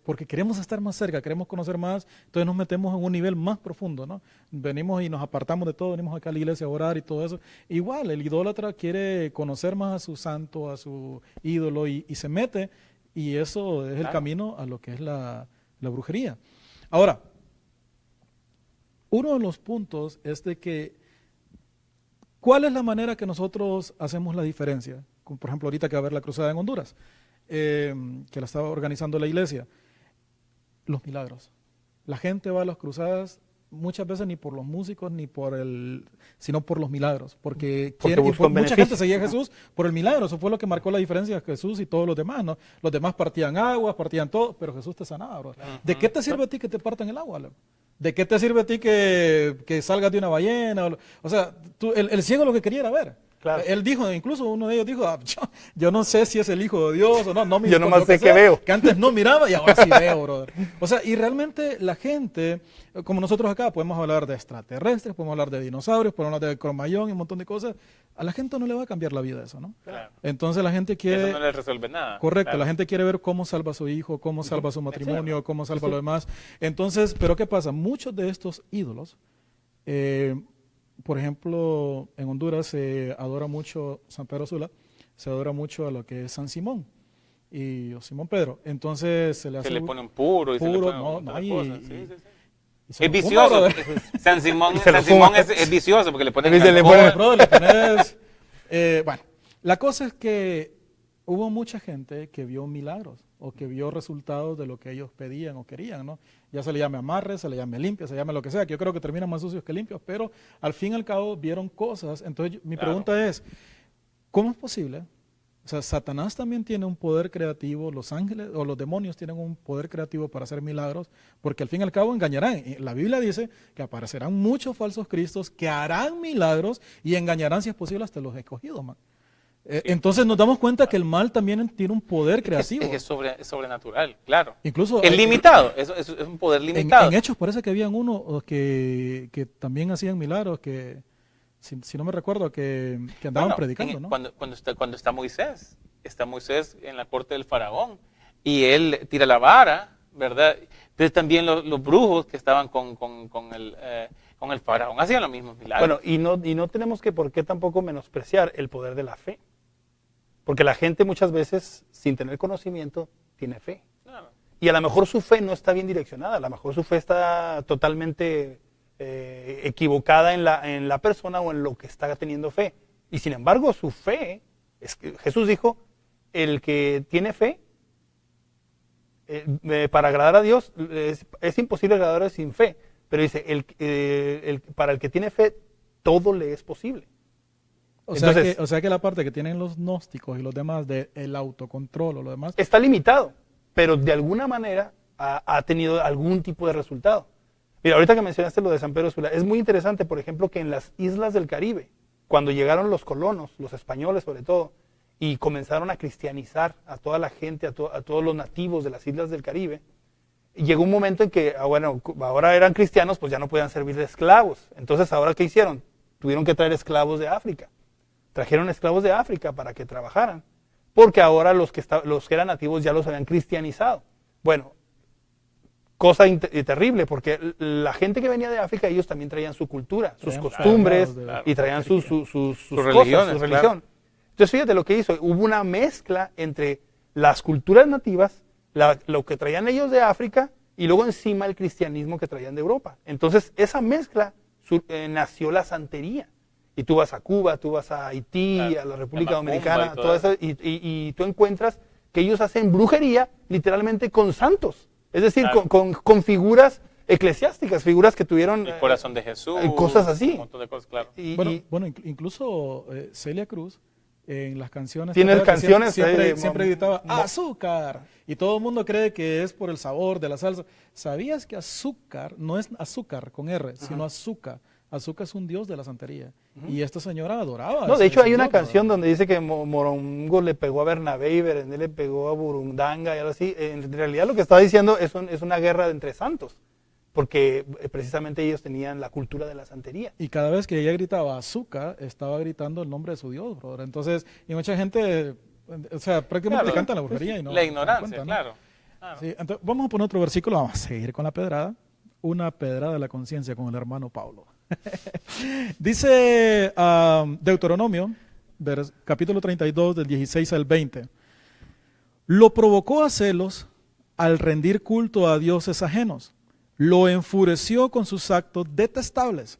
Porque queremos estar más cerca, queremos conocer más, entonces nos metemos en un nivel más profundo, ¿no? Venimos y nos apartamos de todo, venimos acá a la iglesia a orar y todo eso. Igual, el idólatra quiere conocer más a su santo, a su ídolo y se mete, y eso es el camino a lo que es la brujería. Ahora, uno de los puntos es de que ¿cuál es la manera que nosotros hacemos la diferencia? Como por ejemplo, ahorita que va a haber la cruzada en Honduras, que la estaba organizando la iglesia. Los milagros. La gente va a las cruzadas muchas veces ni por los músicos, sino por los milagros. Porque mucha gente seguía a Jesús por el milagro. Eso fue lo que marcó la diferencia de Jesús y todos los demás, ¿no? Los demás partían aguas, partían todo, pero Jesús te sanaba, bro. ¿De qué te sirve a ti que te partan el agua, loco? ¿De qué te sirve a ti que salgas de una ballena? O sea, el ciego lo que quería era ver. Claro. Él dijo, incluso uno de ellos dijo, yo no sé si es el Hijo de Dios o no yo nomás sé que veo. Que antes no miraba y ahora sí veo, brother. O sea, y realmente la gente, como nosotros acá, podemos hablar de extraterrestres, podemos hablar de dinosaurios, podemos hablar de Cromallón y un montón de cosas. A la gente no le va a cambiar la vida eso, ¿no? Claro. Entonces la gente quiere... Eso no le resuelve nada. Correcto, claro. La gente quiere ver cómo salva a su hijo, cómo salva su matrimonio, cómo salva lo demás. Entonces, ¿pero qué pasa? Muchos de estos ídolos, por ejemplo, en Honduras se adora mucho San Pedro Sula, se adora mucho a lo que es San Simón o Simón Pedro. Entonces se le pone un puro y se le pone cosas. Sí. Es vicioso. San Simón es vicioso porque le ponen bueno, la cosa es que hubo mucha gente que vio milagros o que vio resultados de lo que ellos pedían o querían, ¿no? Ya se le llame amarre, se le llame limpia, se le llame lo que sea, que yo creo que terminan más sucios que limpios, pero al fin y al cabo vieron cosas. Entonces mi pregunta es, ¿cómo es posible? O sea, Satanás también tiene un poder creativo, los ángeles o los demonios tienen un poder creativo para hacer milagros, porque al fin y al cabo engañarán. La Biblia dice que aparecerán muchos falsos cristos que harán milagros y engañarán, si es posible, hasta los escogidos, man. Entonces nos damos cuenta que el mal también tiene un poder creativo. Es sobrenatural, claro. Incluso es limitado, es un poder limitado. En Hechos parece que habían uno que también hacían milagros, que si no me recuerdo, que andaban predicando, ¿no? Cuando está Moisés en la corte del faraón y él tira la vara, ¿verdad? Entonces también los brujos que estaban con el faraón hacían los mismos milagros. Bueno, y no tenemos que por qué tampoco menospreciar el poder de la fe. Porque la gente muchas veces, sin tener conocimiento, tiene fe. Claro. Y a lo mejor su fe no está bien direccionada, a lo mejor su fe está totalmente equivocada en la persona o en lo que está teniendo fe. Y sin embargo, su fe, Jesús dijo, el que tiene fe, para agradar a Dios, es imposible agradar a Dios sin fe. Pero dice, para el que tiene fe, todo le es posible. O sea que la parte que tienen los gnósticos y los demás del autocontrol o lo demás está limitado, pero de alguna manera ha tenido algún tipo de resultado. Mira, ahorita que mencionaste lo de San Pedro Sula, es muy interesante, por ejemplo, que en las islas del Caribe, cuando llegaron los colonos, los españoles sobre todo, y comenzaron a cristianizar a toda la gente, a todos los nativos de las islas del Caribe, llegó un momento en que, bueno, ahora eran cristianos, pues ya no podían servir de esclavos. Entonces, ¿ahora qué hicieron? Tuvieron que traer esclavos de África. Trajeron esclavos de África para que trabajaran, porque ahora los que eran nativos ya los habían cristianizado. Bueno, cosa terrible, porque la gente que venía de África, ellos también traían su cultura, sus costumbres, y traían sus cosas, su religión. Claro. Entonces, fíjate lo que hizo, hubo una mezcla entre las culturas nativas, lo que traían ellos de África, y luego encima el cristianismo que traían de Europa. Entonces, esa mezcla nació la santería. Y tú vas a Cuba, tú vas a Haití, claro, a la República Dominicana, todo eso, y tú encuentras que ellos hacen brujería literalmente con santos. Es decir, claro, con figuras eclesiásticas, figuras que tuvieron... El corazón de Jesús. Cosas así. Un montón de cosas, claro. Bueno, incluso Celia Cruz, en las canciones... Tienes canciones... Siempre gritaba azúcar. Y todo el mundo cree que es por el sabor de la salsa. ¿Sabías que azúcar no es azúcar con R, sino azúcar? Azúcar es un dios de la santería. Y esta señora adoraba. No, de hecho hay una canción donde dice que Morongo le pegó a Bernabé y Berendé le pegó a Burundanga y algo así. En realidad lo que estaba diciendo es una guerra entre santos, porque precisamente ellos tenían la cultura de la santería. Y cada vez que ella gritaba azúcar, estaba gritando el nombre de su dios, brother. Entonces, y mucha gente, o sea, prácticamente le canta la brujería y no... La ignorancia, cuenta, ¿no? claro. Sí, entonces, vamos a poner otro versículo, vamos a seguir con la pedrada. Una pedrada de la conciencia con el hermano Pablo. Dice Deuteronomio, capítulo 32, del 16 al 20. Lo provocó a celos al rendir culto a dioses ajenos. Lo enfureció con sus actos detestables.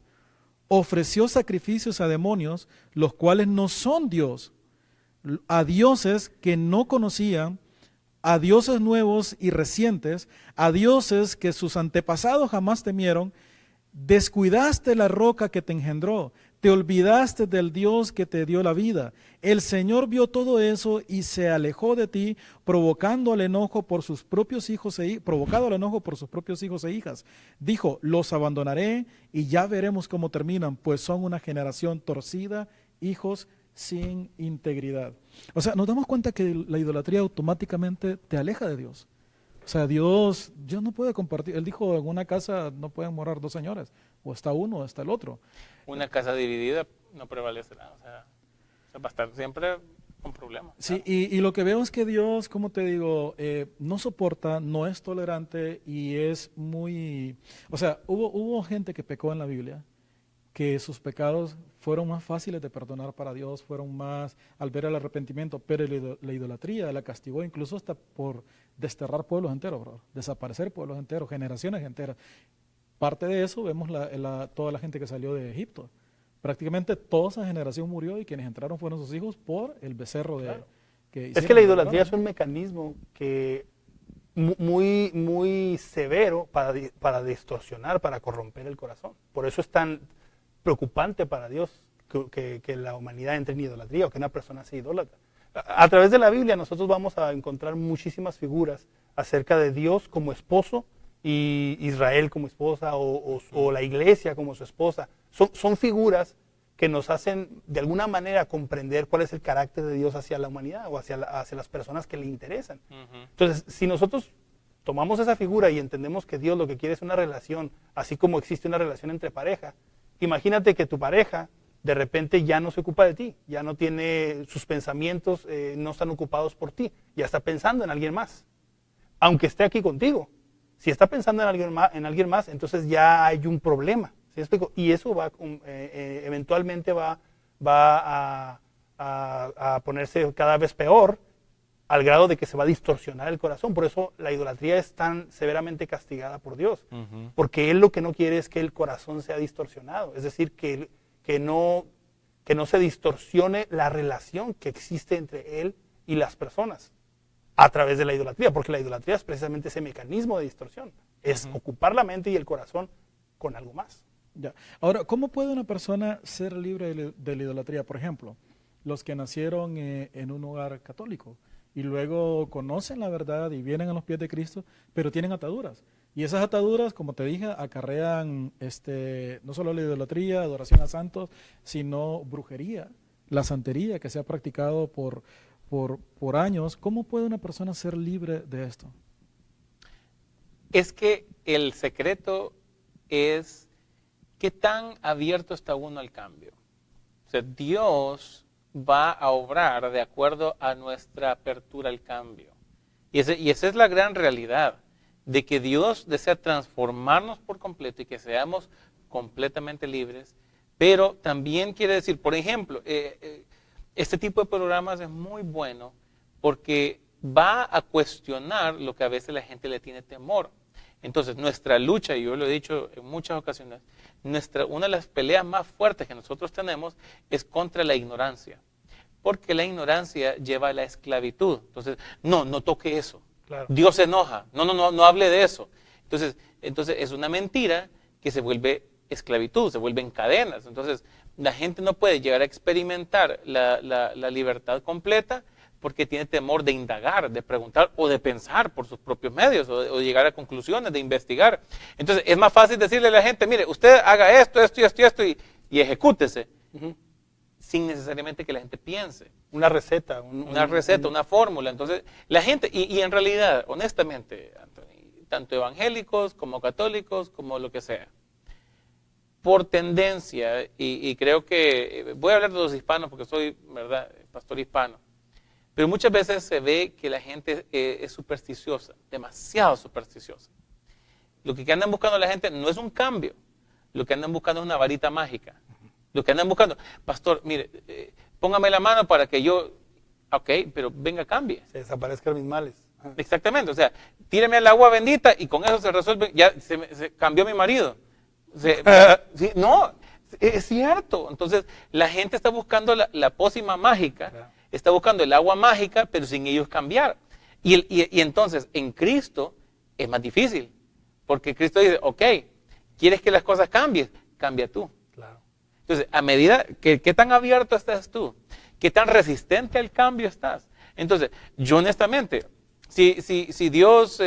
Ofreció sacrificios a demonios, los cuales no son Dios, a dioses que no conocían, a dioses nuevos y recientes, a dioses que sus antepasados jamás temieron. Descuidaste la roca que te engendró, te olvidaste del Dios que te dio la vida. El Señor vio todo eso y se alejó de ti, provocado al enojo por sus propios hijos e hijas. Dijo, los abandonaré y ya veremos cómo terminan, pues son una generación torcida, hijos sin integridad. O sea, nos damos cuenta que la idolatría automáticamente te aleja de Dios. O sea, Dios no puede compartir. Él dijo, en una casa no pueden morar dos señores. O está uno o está el otro. Una casa dividida no prevalecerá. O sea va a estar siempre con problemas. Sí, claro. Y lo que veo es que Dios, como te digo, no soporta, no es tolerante y es muy... O sea, hubo gente que pecó en la Biblia, que sus pecados fueron más fáciles de perdonar para Dios, fueron más al ver el arrepentimiento, pero la idolatría la castigó incluso hasta por desterrar pueblos enteros, bro, desaparecer pueblos enteros, generaciones enteras. Parte de eso vemos toda la gente que salió de Egipto. Prácticamente toda esa generación murió y quienes entraron fueron sus hijos por el becerro claro. que es que la idolatría es un mecanismo que muy, muy severo para distorsionar, para corromper el corazón. Por eso es tan preocupante para Dios que la humanidad entre en idolatría o que una persona sea idólatra. A través de la Biblia nosotros vamos a encontrar muchísimas figuras acerca de Dios como esposo y Israel como esposa o la iglesia como su esposa. Son figuras que nos hacen de alguna manera comprender cuál es el carácter de Dios hacia la humanidad o hacia las personas que le interesan. Entonces, si nosotros tomamos esa figura y entendemos que Dios lo que quiere es una relación, así como existe una relación entre pareja, imagínate que tu pareja de repente ya no se ocupa de ti, ya no tiene sus pensamientos, no están ocupados por ti, ya está pensando en alguien más, aunque esté aquí contigo. Si está pensando en alguien más, entonces ya hay un problema. ¿Sí explico? Y eso va eventualmente va a ponerse cada vez peor, al grado de que se va a distorsionar el corazón. Por eso la idolatría es tan severamente castigada por Dios, porque Él lo que no quiere es que el corazón sea distorsionado, es decir, que no se distorsione la relación que existe entre Él y las personas a través de la idolatría, porque la idolatría es precisamente ese mecanismo de distorsión, es ocupar la mente y el corazón con algo más. Ya. Ahora, ¿cómo puede una persona ser libre de la idolatría? Por ejemplo, los que nacieron en un hogar católico y luego conocen la verdad y vienen a los pies de Cristo, pero tienen ataduras. Y esas ataduras, como te dije, acarrean no solo la idolatría, adoración a santos, sino brujería, la santería que se ha practicado por años. ¿Cómo puede una persona ser libre de esto? Es que el secreto es qué tan abierto está uno al cambio. O sea, Dios va a obrar de acuerdo a nuestra apertura al cambio. Y esa es la gran realidad, de que Dios desea transformarnos por completo y que seamos completamente libres, pero también quiere decir, por ejemplo, este tipo de programas es muy bueno porque va a cuestionar lo que a veces la gente le tiene temor. Entonces, nuestra lucha, y yo lo he dicho en muchas ocasiones, una de las peleas más fuertes que nosotros tenemos es contra la ignorancia, porque la ignorancia lleva a la esclavitud. Entonces, no toque eso. Claro. Dios se enoja. No hable de eso. Entonces es una mentira que se vuelve esclavitud, se vuelve en cadenas. Entonces, la gente no puede llegar a experimentar la libertad completa porque tiene temor de indagar, de preguntar o de pensar por sus propios medios o llegar a conclusiones, de investigar. Entonces, es más fácil decirle a la gente, mire, usted haga esto y ejecútese, sin necesariamente que la gente piense. Una receta. Una fórmula. Entonces, la gente, y en realidad, honestamente, Anthony, tanto evangélicos como católicos, como lo que sea, por tendencia, y creo que, voy a hablar de los hispanos porque soy, ¿verdad?, pastor hispano, pero muchas veces se ve que la gente es supersticiosa, demasiado supersticiosa. Lo que andan buscando la gente no es un cambio, lo que andan buscando es una varita mágica. Lo que andan buscando, pastor, mire, póngame la mano para que yo, ok, pero venga, cambie. Se desaparezcan mis males. Exactamente, o sea, tíreme al agua bendita y con eso se resuelve, ya se cambió mi marido. Sí, no, es cierto. Entonces, la gente está buscando la pócima mágica, claro, está buscando el agua mágica, pero sin ellos cambiar. Y entonces, en Cristo es más difícil, porque Cristo dice, ok, ¿quieres que las cosas cambien? Cambia tú. Claro. Entonces, a medida que ¿qué tan abierto estás tú? ¿Qué tan resistente al cambio estás? Entonces, yo honestamente, si Dios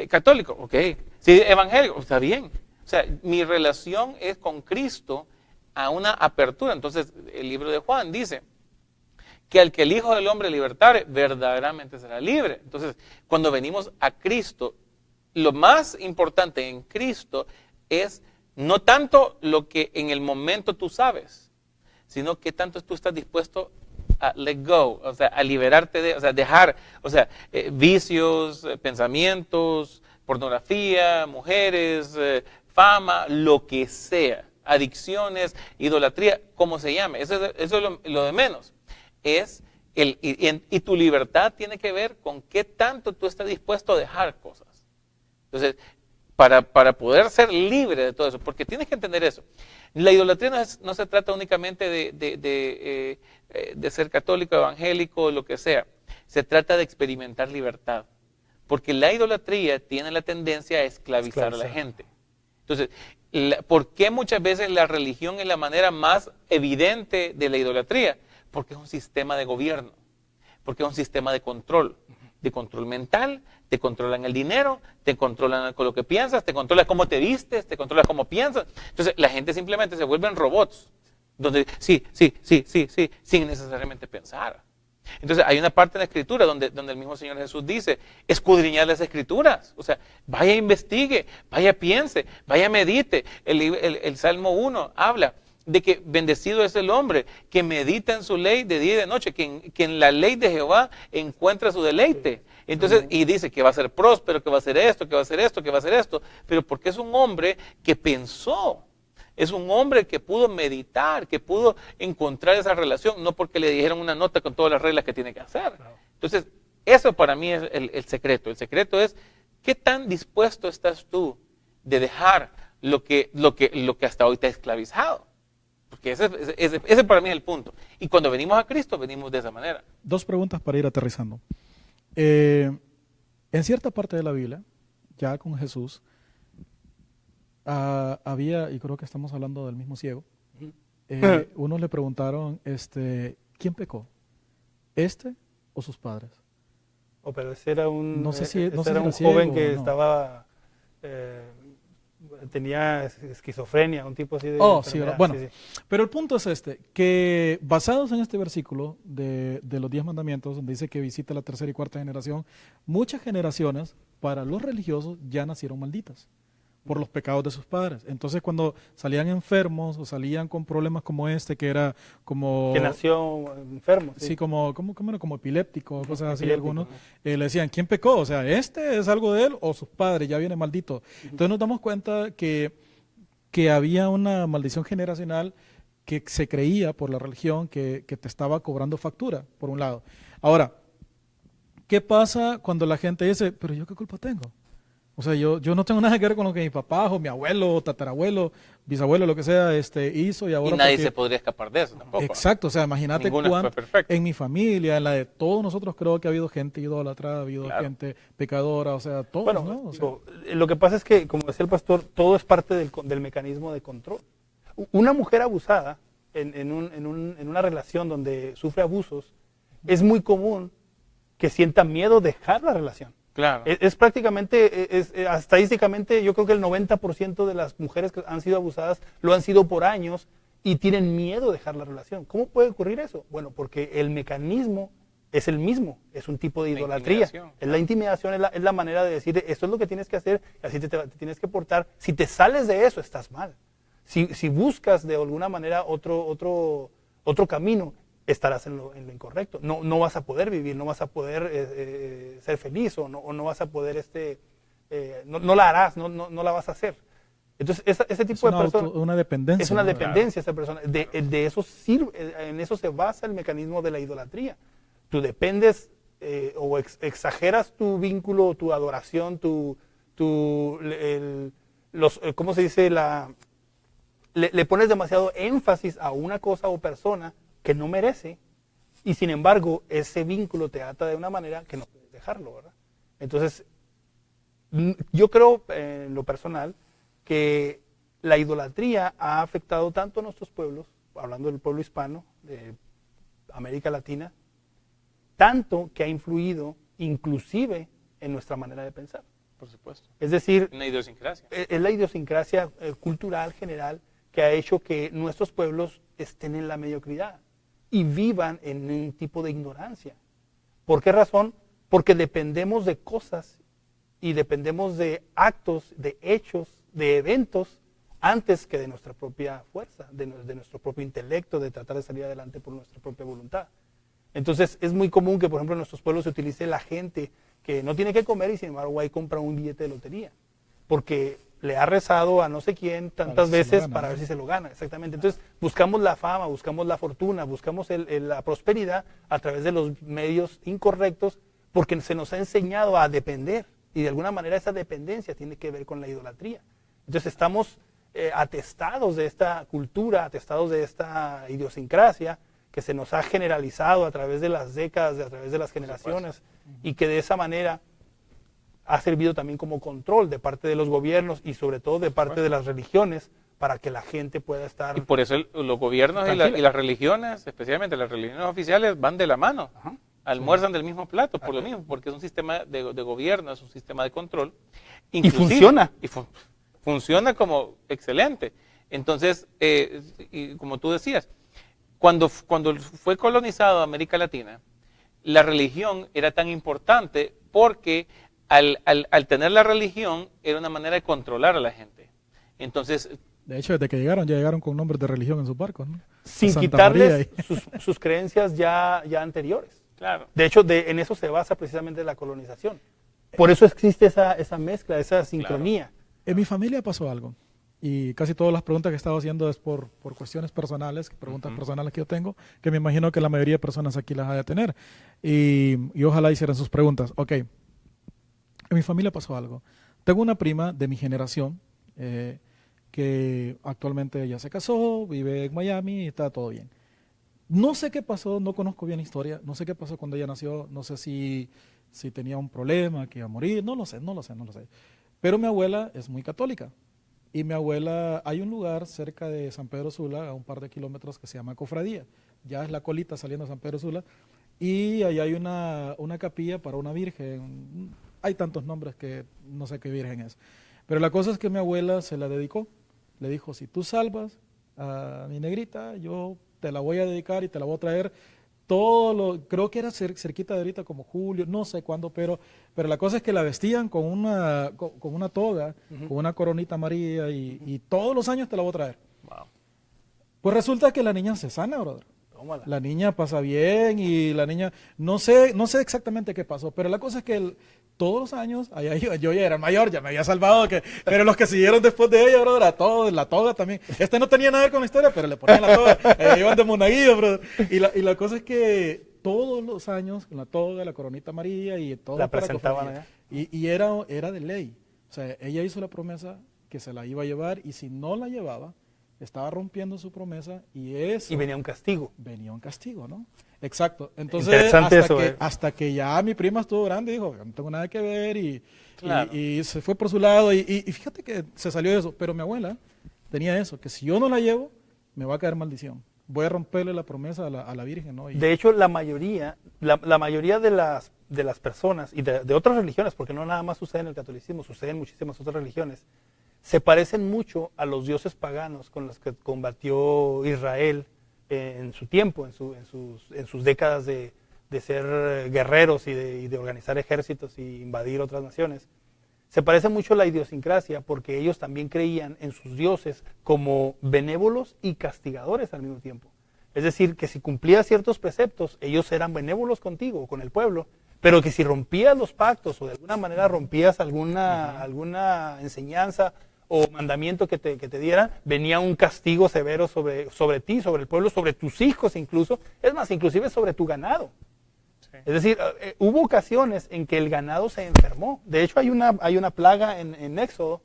católico, ok, si evangélico, está bien. O sea, mi relación es con Cristo a una apertura. Entonces, el libro de Juan dice que al que el Hijo del Hombre libertare, verdaderamente será libre. Entonces, cuando venimos a Cristo, lo más importante en Cristo es no tanto lo que en el momento tú sabes, sino que tanto tú estás dispuesto a let go, o sea, a liberarte de, o sea, dejar, o sea, vicios, pensamientos, pornografía, mujeres, fama, lo que sea, adicciones, idolatría, como se llame, eso es lo de menos. Y tu libertad tiene que ver con qué tanto tú estás dispuesto a dejar cosas. Entonces, para poder ser libre de todo eso, porque tienes que entender eso. La idolatría no se trata únicamente de ser católico, evangélico, lo que sea. Se trata de experimentar libertad. Porque la idolatría tiene la tendencia a esclavizar a la gente. Entonces, ¿por qué muchas veces la religión es la manera más evidente de la idolatría? Porque es un sistema de gobierno, porque es un sistema de control mental, te controlan el dinero, te controlan con lo que piensas, te controlan cómo te vistes, te controlan cómo piensas. Entonces la gente simplemente se vuelven robots. donde sí, sin necesariamente pensar. Entonces hay una parte en la Escritura donde el mismo Señor Jesús dice, escudriñad las Escrituras, o sea, vaya investigue, vaya piense, vaya medite. El Salmo 1 habla de que bendecido es el hombre que medita en su ley de día y de noche, que en la ley de Jehová encuentra su deleite. Entonces, y dice que va a ser próspero, que va a hacer esto, que va a hacer esto, que va a hacer esto, pero porque es un hombre que pensó. Es un hombre que pudo meditar, que pudo encontrar esa relación, no porque le dijeron una nota con todas las reglas que tiene que hacer. Entonces, eso para mí es el secreto. El secreto es, ¿qué tan dispuesto estás tú de dejar lo que hasta hoy te ha esclavizado? Porque ese para mí es el punto. Y cuando venimos a Cristo, venimos de esa manera. 2 preguntas para ir aterrizando. En cierta parte de la Biblia, ya con Jesús, había, y creo que estamos hablando del mismo ciego, unos le preguntaron, ¿quién pecó? ¿Este o sus padres? Pero ese era un, no sé si ese no sé era si un ciego joven que o no. estaba, tenía esquizofrenia, un tipo así de Sí, enfermedad. bueno, Sí. pero el punto es que basados en este versículo de los 10 mandamientos, donde dice que visita la tercera y cuarta generación, muchas generaciones para los religiosos ya nacieron malditas por los pecados de sus padres. Entonces cuando salían enfermos o salían con problemas como que era como... Que nació enfermo. Sí, como epiléptico, cosas así, Epiléptico, algunos, ¿no? le decían, ¿quién pecó? O sea, ¿este es algo de él o sus padres? Ya viene maldito. Entonces nos damos cuenta que había una maldición generacional que se creía por la religión que te estaba cobrando factura, por un lado. Ahora, ¿qué pasa cuando la gente dice, pero yo qué culpa tengo? O sea, yo no tengo nada que ver con lo que mi papá o mi abuelo, tatarabuelo, bisabuelo, lo que sea, hizo y ahora... Y nadie se podría escapar de eso tampoco. Exacto, o sea, imagínate Ninguno fue cuánto perfecto. en mi familia, en la de todos nosotros, creo que ha habido gente idólatra, ha habido Claro. gente pecadora, o sea, todos, Bueno, ¿no? O sea, digo, lo que pasa es que, como decía el pastor, todo es parte del mecanismo de control. Una mujer abusada en una relación donde sufre abusos, es muy común que sienta miedo de dejar la relación. Claro. Es prácticamente, estadísticamente, yo creo que el 90% de las mujeres que han sido abusadas lo han sido por años y tienen miedo de dejar la relación. ¿Cómo puede ocurrir eso? Bueno, porque el mecanismo es el mismo, es un tipo de La idolatría. intimidación. Es la intimidación, es la manera de decir, esto es lo que tienes que hacer, así te tienes que portar. Si te sales de eso, estás mal. Si buscas de alguna manera otro camino, estarás en lo incorrecto. No vas a poder vivir, no vas a poder ser feliz o no vas a poder, no la harás, no la vas a hacer. Entonces, ese tipo de personas... una dependencia. Es una ¿no? dependencia esa persona. De eso en eso se basa el mecanismo de la idolatría. Tú dependes o exageras tu vínculo, tu adoración, ¿cómo se dice? Le pones demasiado énfasis a una cosa o persona que no merece, y sin embargo ese vínculo te ata de una manera que no puedes dejarlo, ¿verdad? Entonces, yo creo en lo personal que la idolatría ha afectado tanto a nuestros pueblos, hablando del pueblo hispano, de América Latina, tanto que ha influido inclusive en nuestra manera de pensar. Por supuesto. Es decir, Una idiosincrasia. es la idiosincrasia cultural general que ha hecho que nuestros pueblos estén en la mediocridad y vivan en un tipo de ignorancia. ¿Por qué razón? Porque dependemos de cosas y dependemos de actos, de hechos, de eventos, antes que de nuestra propia fuerza, de nuestro propio intelecto, de tratar de salir adelante por nuestra propia voluntad. Entonces es muy común que, por ejemplo, en nuestros pueblos se utilice la gente que no tiene que comer y sin embargo ahí compra un billete de lotería, porque le ha rezado a no sé quién tantas veces para ver si se lo gana, exactamente. Entonces buscamos la fama, buscamos la fortuna, buscamos la prosperidad a través de los medios incorrectos, porque se nos ha enseñado a depender, y de alguna manera esa dependencia tiene que ver con la idolatría. Entonces estamos atestados de esta cultura, atestados de esta idiosincrasia que se nos ha generalizado a través de las décadas, a través de las generaciones, y que de esa manera ha servido también como control de parte de los gobiernos y sobre todo de parte de las religiones para que la gente pueda estar... Y por eso los gobiernos y las religiones, especialmente las religiones oficiales, van de la mano. Ajá. Almuerzan del mismo plato, por lo mismo, porque es un sistema de gobierno, es un sistema de control. Y funciona. Y funciona como excelente. Entonces, y como tú decías, cuando fue colonizado América Latina, la religión era tan importante porque al tener la religión era una manera de controlar a la gente. Entonces, De hecho, desde que llegaron, ya llegaron con nombres de religión en sus barcos, ¿no? sin Santa quitarles María sus creencias ya anteriores. claro. De hecho, en eso se basa precisamente la colonización. Por eso existe esa mezcla, esa sincronía. En mi familia pasó algo. Y casi todas las preguntas que he estado haciendo es por cuestiones personales, preguntas personales que yo tengo, que me imagino que la mayoría de personas aquí las ha de tener. Y ojalá hicieran sus preguntas. Ok, en mi familia pasó algo. Tengo una prima de mi generación que actualmente ya se casó, vive en Miami y está todo bien. No sé qué pasó, no conozco bien la historia, no sé qué pasó cuando ella nació, no sé si tenía un problema, que iba a morir, no lo sé. Pero mi abuela es muy católica. Y mi abuela, hay un lugar cerca de San Pedro Sula, a un par de kilómetros, que se llama Cofradía. Ya es la colita saliendo de San Pedro Sula. Y ahí hay una capilla para una virgen. Hay tantos nombres que no sé qué virgen es. Pero la cosa es que mi abuela se la dedicó. Le dijo, si tú salvas a mi negrita, yo te la voy a dedicar y te la voy a traer creo que era cerquita de ahorita, como julio, no sé cuándo, pero la cosa es que la vestían con una toga, con una coronita amarilla y todos los años te la voy a traer. Wow. Pues resulta que la niña se sana, brother. Tómala. La niña pasa bien y la niña, no sé exactamente qué pasó, pero la cosa es que todos los años, yo ya era mayor, ya me había salvado, pero los que siguieron después de ella, brother, a todos, la toga también. No tenía nada que ver con la historia, pero le ponían la toga, iban de monaguillo, brother. Y la cosa es que todos los años, con la toga, la coronita amarilla y todo. La presentaban allá. Y era de ley. O sea, ella hizo la promesa que se la iba a llevar y si no la llevaba, estaba rompiendo su promesa y eso... Y venía un castigo. Venía un castigo, ¿no? Exacto. Entonces, Interesante eso, hasta que ya mi prima estuvo grande, dijo, no tengo nada que ver Claro. y se fue por su lado y fíjate que se salió de eso. Pero mi abuela tenía eso, que si yo no la llevo, me va a caer maldición. Voy a romperle la promesa a la Virgen, ¿no? De hecho, la mayoría de las personas y de otras religiones, porque no nada más sucede en el catolicismo, sucede en muchísimas otras religiones, se parecen mucho a los dioses paganos con los que combatió Israel en su tiempo, en sus décadas de ser guerreros y de organizar ejércitos y invadir otras naciones. Se parece mucho a la idiosincrasia porque ellos también creían en sus dioses como benévolos y castigadores al mismo tiempo. Es decir, que si cumplías ciertos preceptos, ellos eran benévolos contigo, con el pueblo, pero que si rompías los pactos o de alguna manera rompías alguna enseñanza o mandamiento que te dieran, venía un castigo severo sobre ti, sobre el pueblo, sobre tus hijos incluso, es más, inclusive sobre tu ganado. Sí. Es decir, hubo ocasiones en que el ganado se enfermó. De hecho, hay una plaga en Éxodo,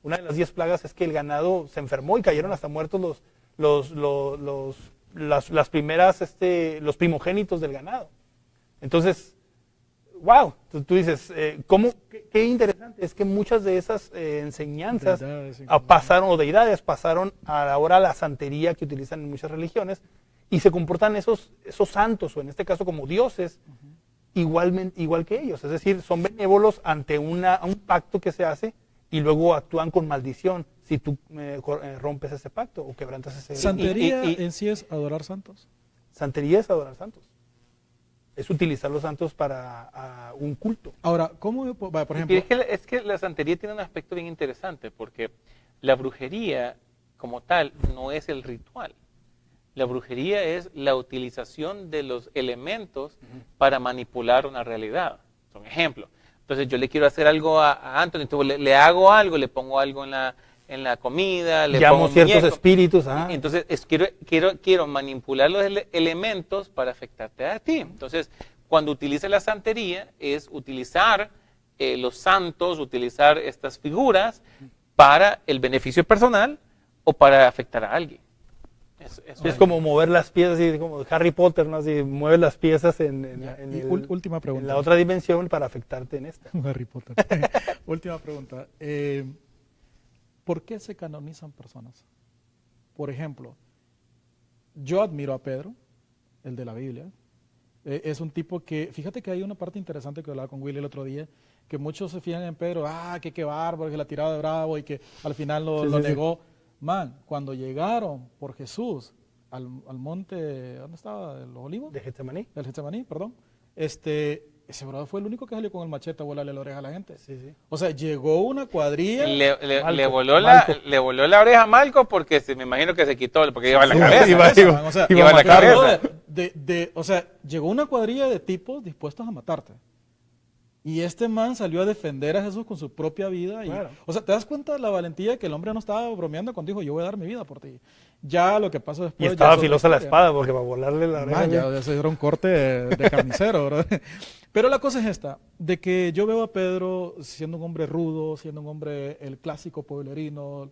una de las 10 plagas es que el ganado se enfermó y cayeron hasta muertos los primogénitos del ganado. Entonces, wow, tú dices, qué interesante, es que muchas de esas enseñanzas deidades pasaron ahora a la santería que utilizan en muchas religiones y se comportan esos santos, o en este caso como dioses, igual que ellos. Es decir, son benévolos ante un pacto que se hace y luego actúan con maldición si tú rompes ese pacto o quebrantas ese... ¿Santería en sí es adorar santos? Santería es adorar santos. Es utilizar los santos para un culto. Ahora, ¿cómo, por ejemplo? Es que la santería tiene un aspecto bien interesante, porque la brujería como tal no es el ritual. La brujería es la utilización de los elementos para manipular una realidad. Son ejemplos. Entonces yo le quiero hacer algo a Anthony, entonces le hago algo, le pongo algo en la comida, le llamo pongo ciertos muñeco. espíritus. Entonces quiero manipular los elementos para afectarte a ti. Entonces, cuando utiliza la santería es utilizar los santos, utilizar estas figuras para el beneficio personal o para afectar a alguien. Es como mover las piezas, así como Harry Potter, ¿no? Así mueves las piezas última pregunta. En la otra dimensión para afectarte en esta. Harry Potter. Última pregunta. ¿Por qué se canonizan personas? Por ejemplo, yo admiro a Pedro, el de la Biblia. Es un tipo que, fíjate que hay una parte interesante que hablaba con Willy el otro día, que muchos se fijan en Pedro, que qué bárbaro, que la tiraba de bravo y que al final lo negó. Man, cuando llegaron por Jesús al monte, ¿dónde estaba? ¿De los Olivos? De Getsemaní. Del Getsemaní, perdón. Ese brother fue el único que salió con el machete a volarle la oreja a la gente. Sí, sí. O sea, llegó una cuadrilla. Le voló la oreja a Malco porque me imagino que se quitó, porque iba en la cabeza. Iba a la cabeza. O sea, llegó una cuadrilla de tipos dispuestos a matarte. Y este man salió a defender a Jesús con su propia vida. Y, claro. O sea, ¿te das cuenta de la valentía que el hombre no estaba bromeando cuando dijo, yo voy a dar mi vida por ti? Ya lo que pasó después... Y estaba filosa la espada porque va a volarle la oreja. Ya se dieron corte de carnicero, ¿verdad? Pero la cosa es esta, de que yo veo a Pedro siendo un hombre rudo, siendo un hombre el clásico pueblerino,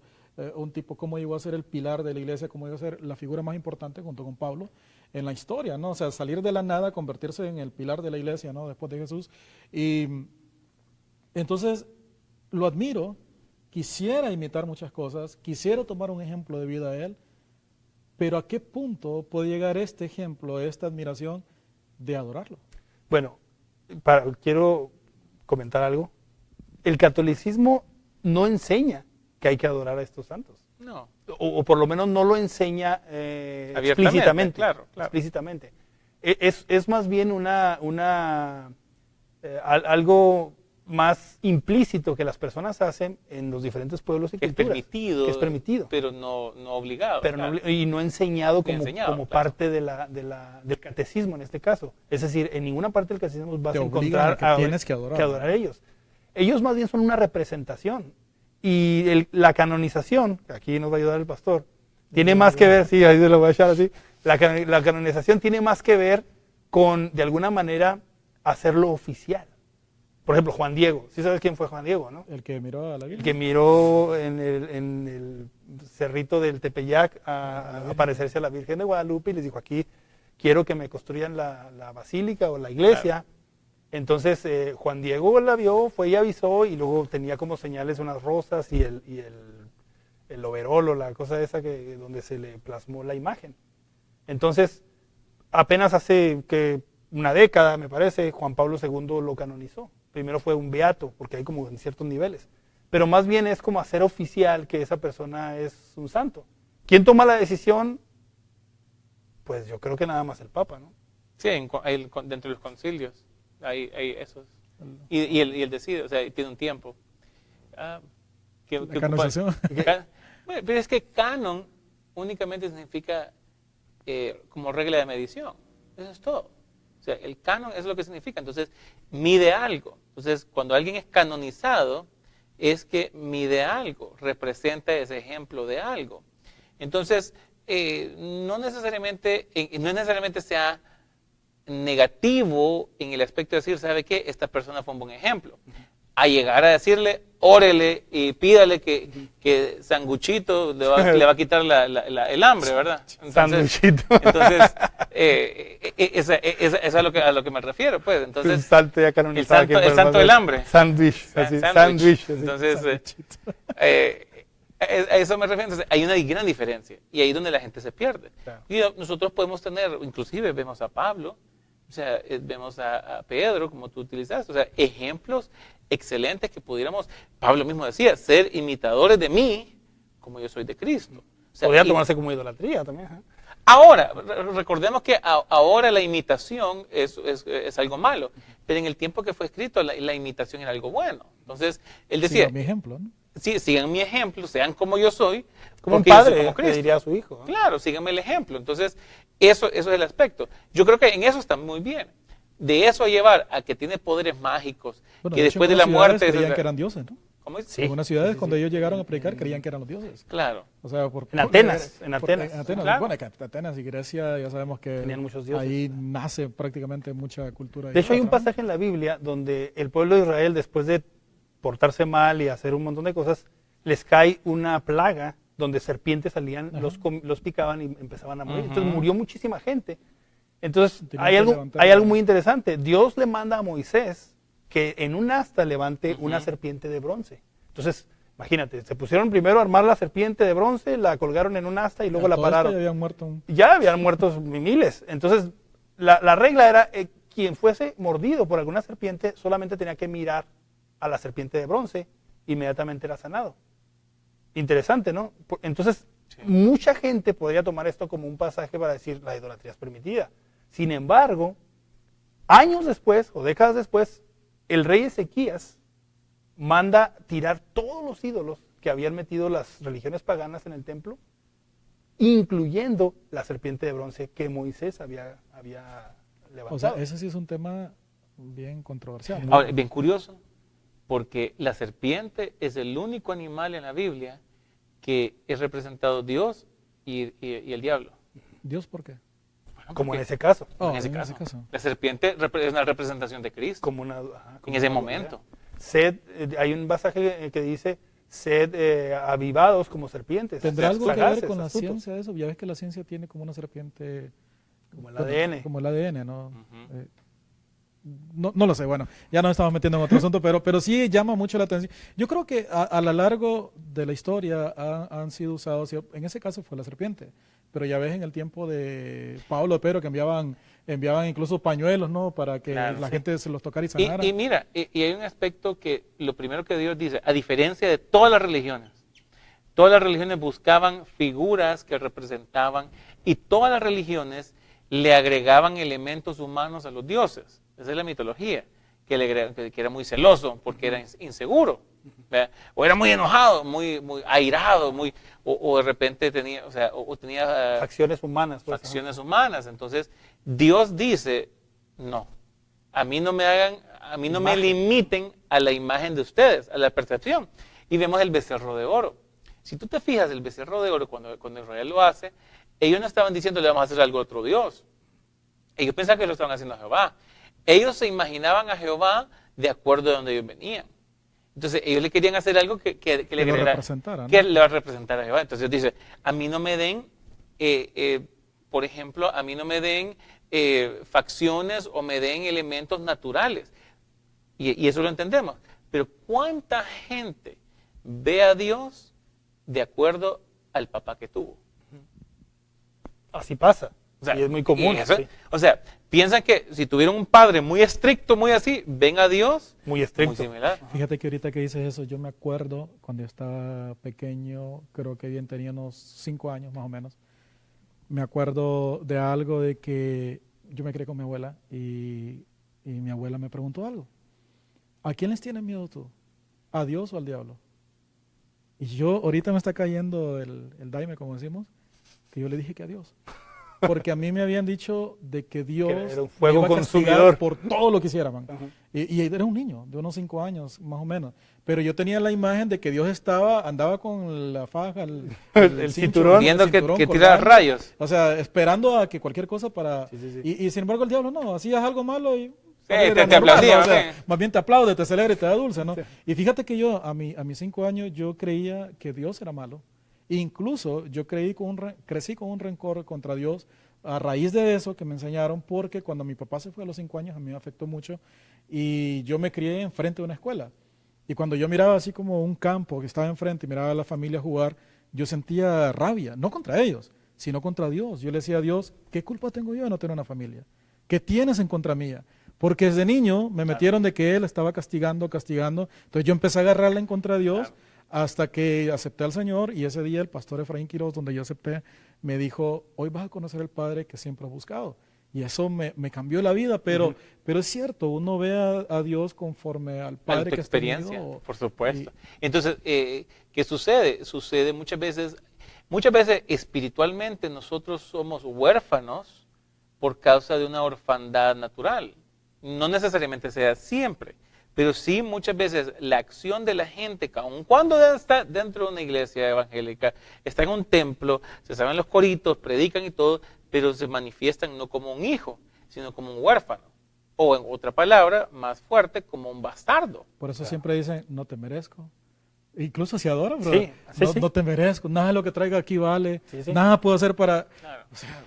un tipo como llegó a ser el pilar de la iglesia, como llegó a ser la figura más importante junto con Pablo en la historia, ¿no? O sea, salir de la nada, convertirse en el pilar de la iglesia, ¿no? Después de Jesús. Y entonces lo admiro, quisiera imitar muchas cosas, quisiera tomar un ejemplo de vida de él, pero ¿a qué punto puede llegar este ejemplo, esta admiración de adorarlo? Bueno, quiero comentar algo. El catolicismo no enseña que hay que adorar a estos santos. No. O por lo menos no lo enseña explícitamente. Claro. Explícitamente. Es más bien algo más implícito que las personas hacen en los diferentes pueblos y que culturas. Que es permitido. Pero no obligado. Pero claro. Y no enseñado como claro. parte del catecismo en este caso. Es decir, en ninguna parte del catecismo vas a encontrar tienes que adorar a ellos. Ellos más bien son una representación. Y la canonización, que aquí nos va a ayudar el pastor, tiene más que ver, sí, ahí se lo voy a echar así, la canonización tiene más que ver con, de alguna manera, hacerlo oficial. Por ejemplo, Juan Diego, ¿sí sabes quién fue Juan Diego, no? El que miró a la Biblia. El que miró en el cerrito del Tepeyac a aparecerse a la Virgen de Guadalupe y les dijo, aquí quiero que me construyan la basílica o la iglesia. Claro. Entonces Juan Diego la vio, fue y avisó y luego tenía como señales unas rosas y el overol o la cosa esa donde se le plasmó la imagen. Entonces, apenas hace una década, me parece, Juan Pablo II lo canonizó. Primero fue un beato, porque hay como en ciertos niveles. Pero más bien es como hacer oficial que esa persona es un santo. ¿Quién toma la decisión? Pues yo creo que nada más el Papa, ¿no? Sí, dentro de los concilios. Hay esos. Y él decide, o sea, tiene un tiempo. ¿La canonización? Bueno, pero es que canon únicamente significa como regla de medición. Eso es todo. O sea, el canon es lo que significa. Entonces, mide algo. Entonces, cuando alguien es canonizado, es que mide algo, representa ese ejemplo de algo. Entonces, no necesariamente sea negativo en el aspecto de decir, ¿sabe qué? Esta persona fue un buen ejemplo. A llegar a decirle, órele y pídale que Sanguchito le va a quitar el hambre, ¿verdad? Sanguchito. Entonces, es a lo que me refiero, pues. Entonces, un salto ya canonizado. El santo del hambre. Sándwich. Entonces, a eso me refiero. Entonces, hay una gran diferencia y ahí es donde la gente se pierde. Claro. Y nosotros podemos tener, inclusive vemos a Pablo, o sea, vemos a Pedro, como tú utilizaste, o sea, ejemplos excelentes que pudiéramos, Pablo mismo decía, ser imitadores de mí como yo soy de Cristo. O sea, podría tomarse como idolatría también. ¿Eh? Ahora, recordemos que ahora la imitación es algo malo, pero en el tiempo que fue escrito la imitación era algo bueno. Entonces, él decía, sigan mi ejemplo, ¿no? Sí, sigan mi ejemplo, sean como yo soy, como un padre como le diría a su hijo, ¿no? Claro, síganme el ejemplo. Entonces, eso es el aspecto. Yo creo que en eso está muy bien. De eso a llevar a que tiene poderes mágicos, bueno, que después de la muerte... creían que eran dioses, ¿no? ¿Cómo es? Sí. En algunas ciudades, cuando ellos llegaron a predicar, creían que eran los dioses. Claro. O sea, en Atenas. Claro. Bueno, Atenas y Grecia, ya sabemos que tenían muchos dioses. Ahí nace prácticamente mucha cultura. De hecho, hay un pasaje en la Biblia donde el pueblo de Israel, después de portarse mal y hacer un montón de cosas, les cae una plaga donde serpientes salían, los picaban y empezaban a morir. Entonces murió muchísima gente. Entonces hay algo muy interesante. Dios le manda a Moisés que en un asta levante una serpiente de bronce. Entonces, imagínate, se pusieron primero a armar la serpiente de bronce, la colgaron en un asta y luego la pararon. Ya habían muerto miles. Entonces, la regla era quien fuese mordido por alguna serpiente solamente tenía que mirar a la serpiente de bronce, inmediatamente era sanado. Interesante, ¿no? Entonces, Sí. mucha gente podría tomar esto como un pasaje para decir la idolatría es permitida. Sin embargo, años después o décadas después, el rey Ezequías manda tirar todos los ídolos que habían metido las religiones paganas en el templo, incluyendo la serpiente de bronce que Moisés había levantado. O sea, ese sí es un tema bien controversial, ¿no? Ahora, es bien curioso, porque la serpiente es el único animal en la Biblia que es representado Dios y el diablo. ¿Dios por qué? Bueno, Como en porque ese caso. Oh, en ese en ese caso, caso. la serpiente es una representación de Cristo Como una, en ese momento. Sed, hay un pasaje que dice, sed avivados como serpientes. ¿Tendrá algo que sagaces, ver con la astutos, ciencia de eso? Ya ves que la ciencia tiene como una serpiente... Como el ADN. Como el ADN, ¿no? Ujú. No lo sé, bueno, ya nos estamos metiendo en otro asunto, pero sí llama mucho la atención. Yo creo que a lo largo de la historia han sido usados, en ese caso fue la serpiente, pero ya ves en el tiempo de Pablo, de Pedro, que enviaban incluso pañuelos, ¿no? Para que Claro, la sí. gente se los tocara y sanara. Y mira, y hay un aspecto que lo primero que Dios dice, a diferencia de todas las religiones buscaban figuras que representaban y todas las religiones le agregaban elementos humanos a los dioses. Esa es la mitología, que era muy celoso porque era inseguro, ¿verdad? O era muy enojado, muy airado, o de repente tenía, o tenía Facciones humanas. Pues, facciones humanas. Entonces, Dios dice, no, a mí no me limiten a la imagen de ustedes, a la percepción. Y vemos el becerro de oro. Si tú te fijas, el becerro de oro, cuando Israel lo hace, ellos no estaban diciendo, le vamos a hacer algo a otro Dios. Ellos pensaban que lo estaban haciendo a Jehová. Ellos se imaginaban a Jehová de acuerdo a donde ellos venían. Entonces, ellos le querían hacer algo que le lo agregara, representara, ¿no? que le va a representar a Jehová. Entonces, Dios dice, a mí no me den, por ejemplo, a mí no me den facciones o me den elementos naturales. Y eso lo entendemos. Pero ¿cuánta gente ve a Dios de acuerdo al papá que tuvo? Así pasa. O sea, y es muy común. y eso- Sí. O sea, piensan que si tuvieron un padre muy estricto, muy así, ven a Dios Muy muy estricto. similar. Fíjate que ahorita que dices eso, yo me acuerdo cuando yo estaba pequeño, creo que bien tenía unos 5 años más o menos, me acuerdo de algo de que yo me crié con mi abuela y mi abuela me preguntó algo. ¿A quién les tienes miedo tú? ¿A Dios o al diablo? Y yo ahorita me está cayendo el daime, como decimos, que yo le dije que a Dios. Porque a mí me habían dicho de que Dios era un me fuego iba a castigar consumidor. por todo lo que hiciera, man. Ajá. Y era un niño de unos 5 años, más o menos. Pero yo tenía la imagen de que Dios andaba con la faja, El cinturón. Viendo que cinturón tira colgando. rayos. O sea, esperando a que cualquier cosa para... Sí, sí, sí. Y sin embargo el diablo no, hacías algo malo y... te normal, aplaudía, ¿no? O sea, ¿sí? más bien te aplaude, te celebra y te da dulce, ¿no? Y fíjate que yo, a mis 5 años, yo creía que Dios era malo. Incluso yo crecí con un rencor contra Dios a raíz de eso que me enseñaron, porque cuando mi papá se fue a los 5 años, a mí me afectó mucho y yo me crié enfrente de una escuela. Y cuando yo miraba así como un campo que estaba enfrente y miraba a la familia jugar, yo sentía rabia, no contra ellos, sino contra Dios. Yo le decía a Dios, ¿qué culpa tengo yo de no tener una familia? ¿Qué tienes en contra mía? Porque desde niño me metieron de que Él estaba castigando. Entonces yo empecé a agarrarla en contra de Dios hasta que acepté al Señor, y ese día el pastor Efraín Quiroz, donde yo acepté, me dijo, hoy vas a conocer al Padre que siempre has buscado. Y eso me cambió la vida, pero es cierto, uno ve a Dios conforme al Para Padre tu que has experiencia, tenido. por supuesto. Entonces, ¿qué sucede? Sucede muchas veces espiritualmente nosotros somos huérfanos por causa de una orfandad natural. No necesariamente sea siempre, pero sí muchas veces la acción de la gente, aun cuando está dentro de una iglesia evangélica, está en un templo, se saben los coritos, predican y todo, pero se manifiestan no como un hijo, sino como un huérfano. O en otra palabra, más fuerte, como un bastardo. Por eso siempre dicen, no te merezco. Incluso se adoran, bro. Sí, sí, no, sí. no te merezco, nada de lo que traiga aquí vale, Sí, sí. nada puedo hacer para... Claro.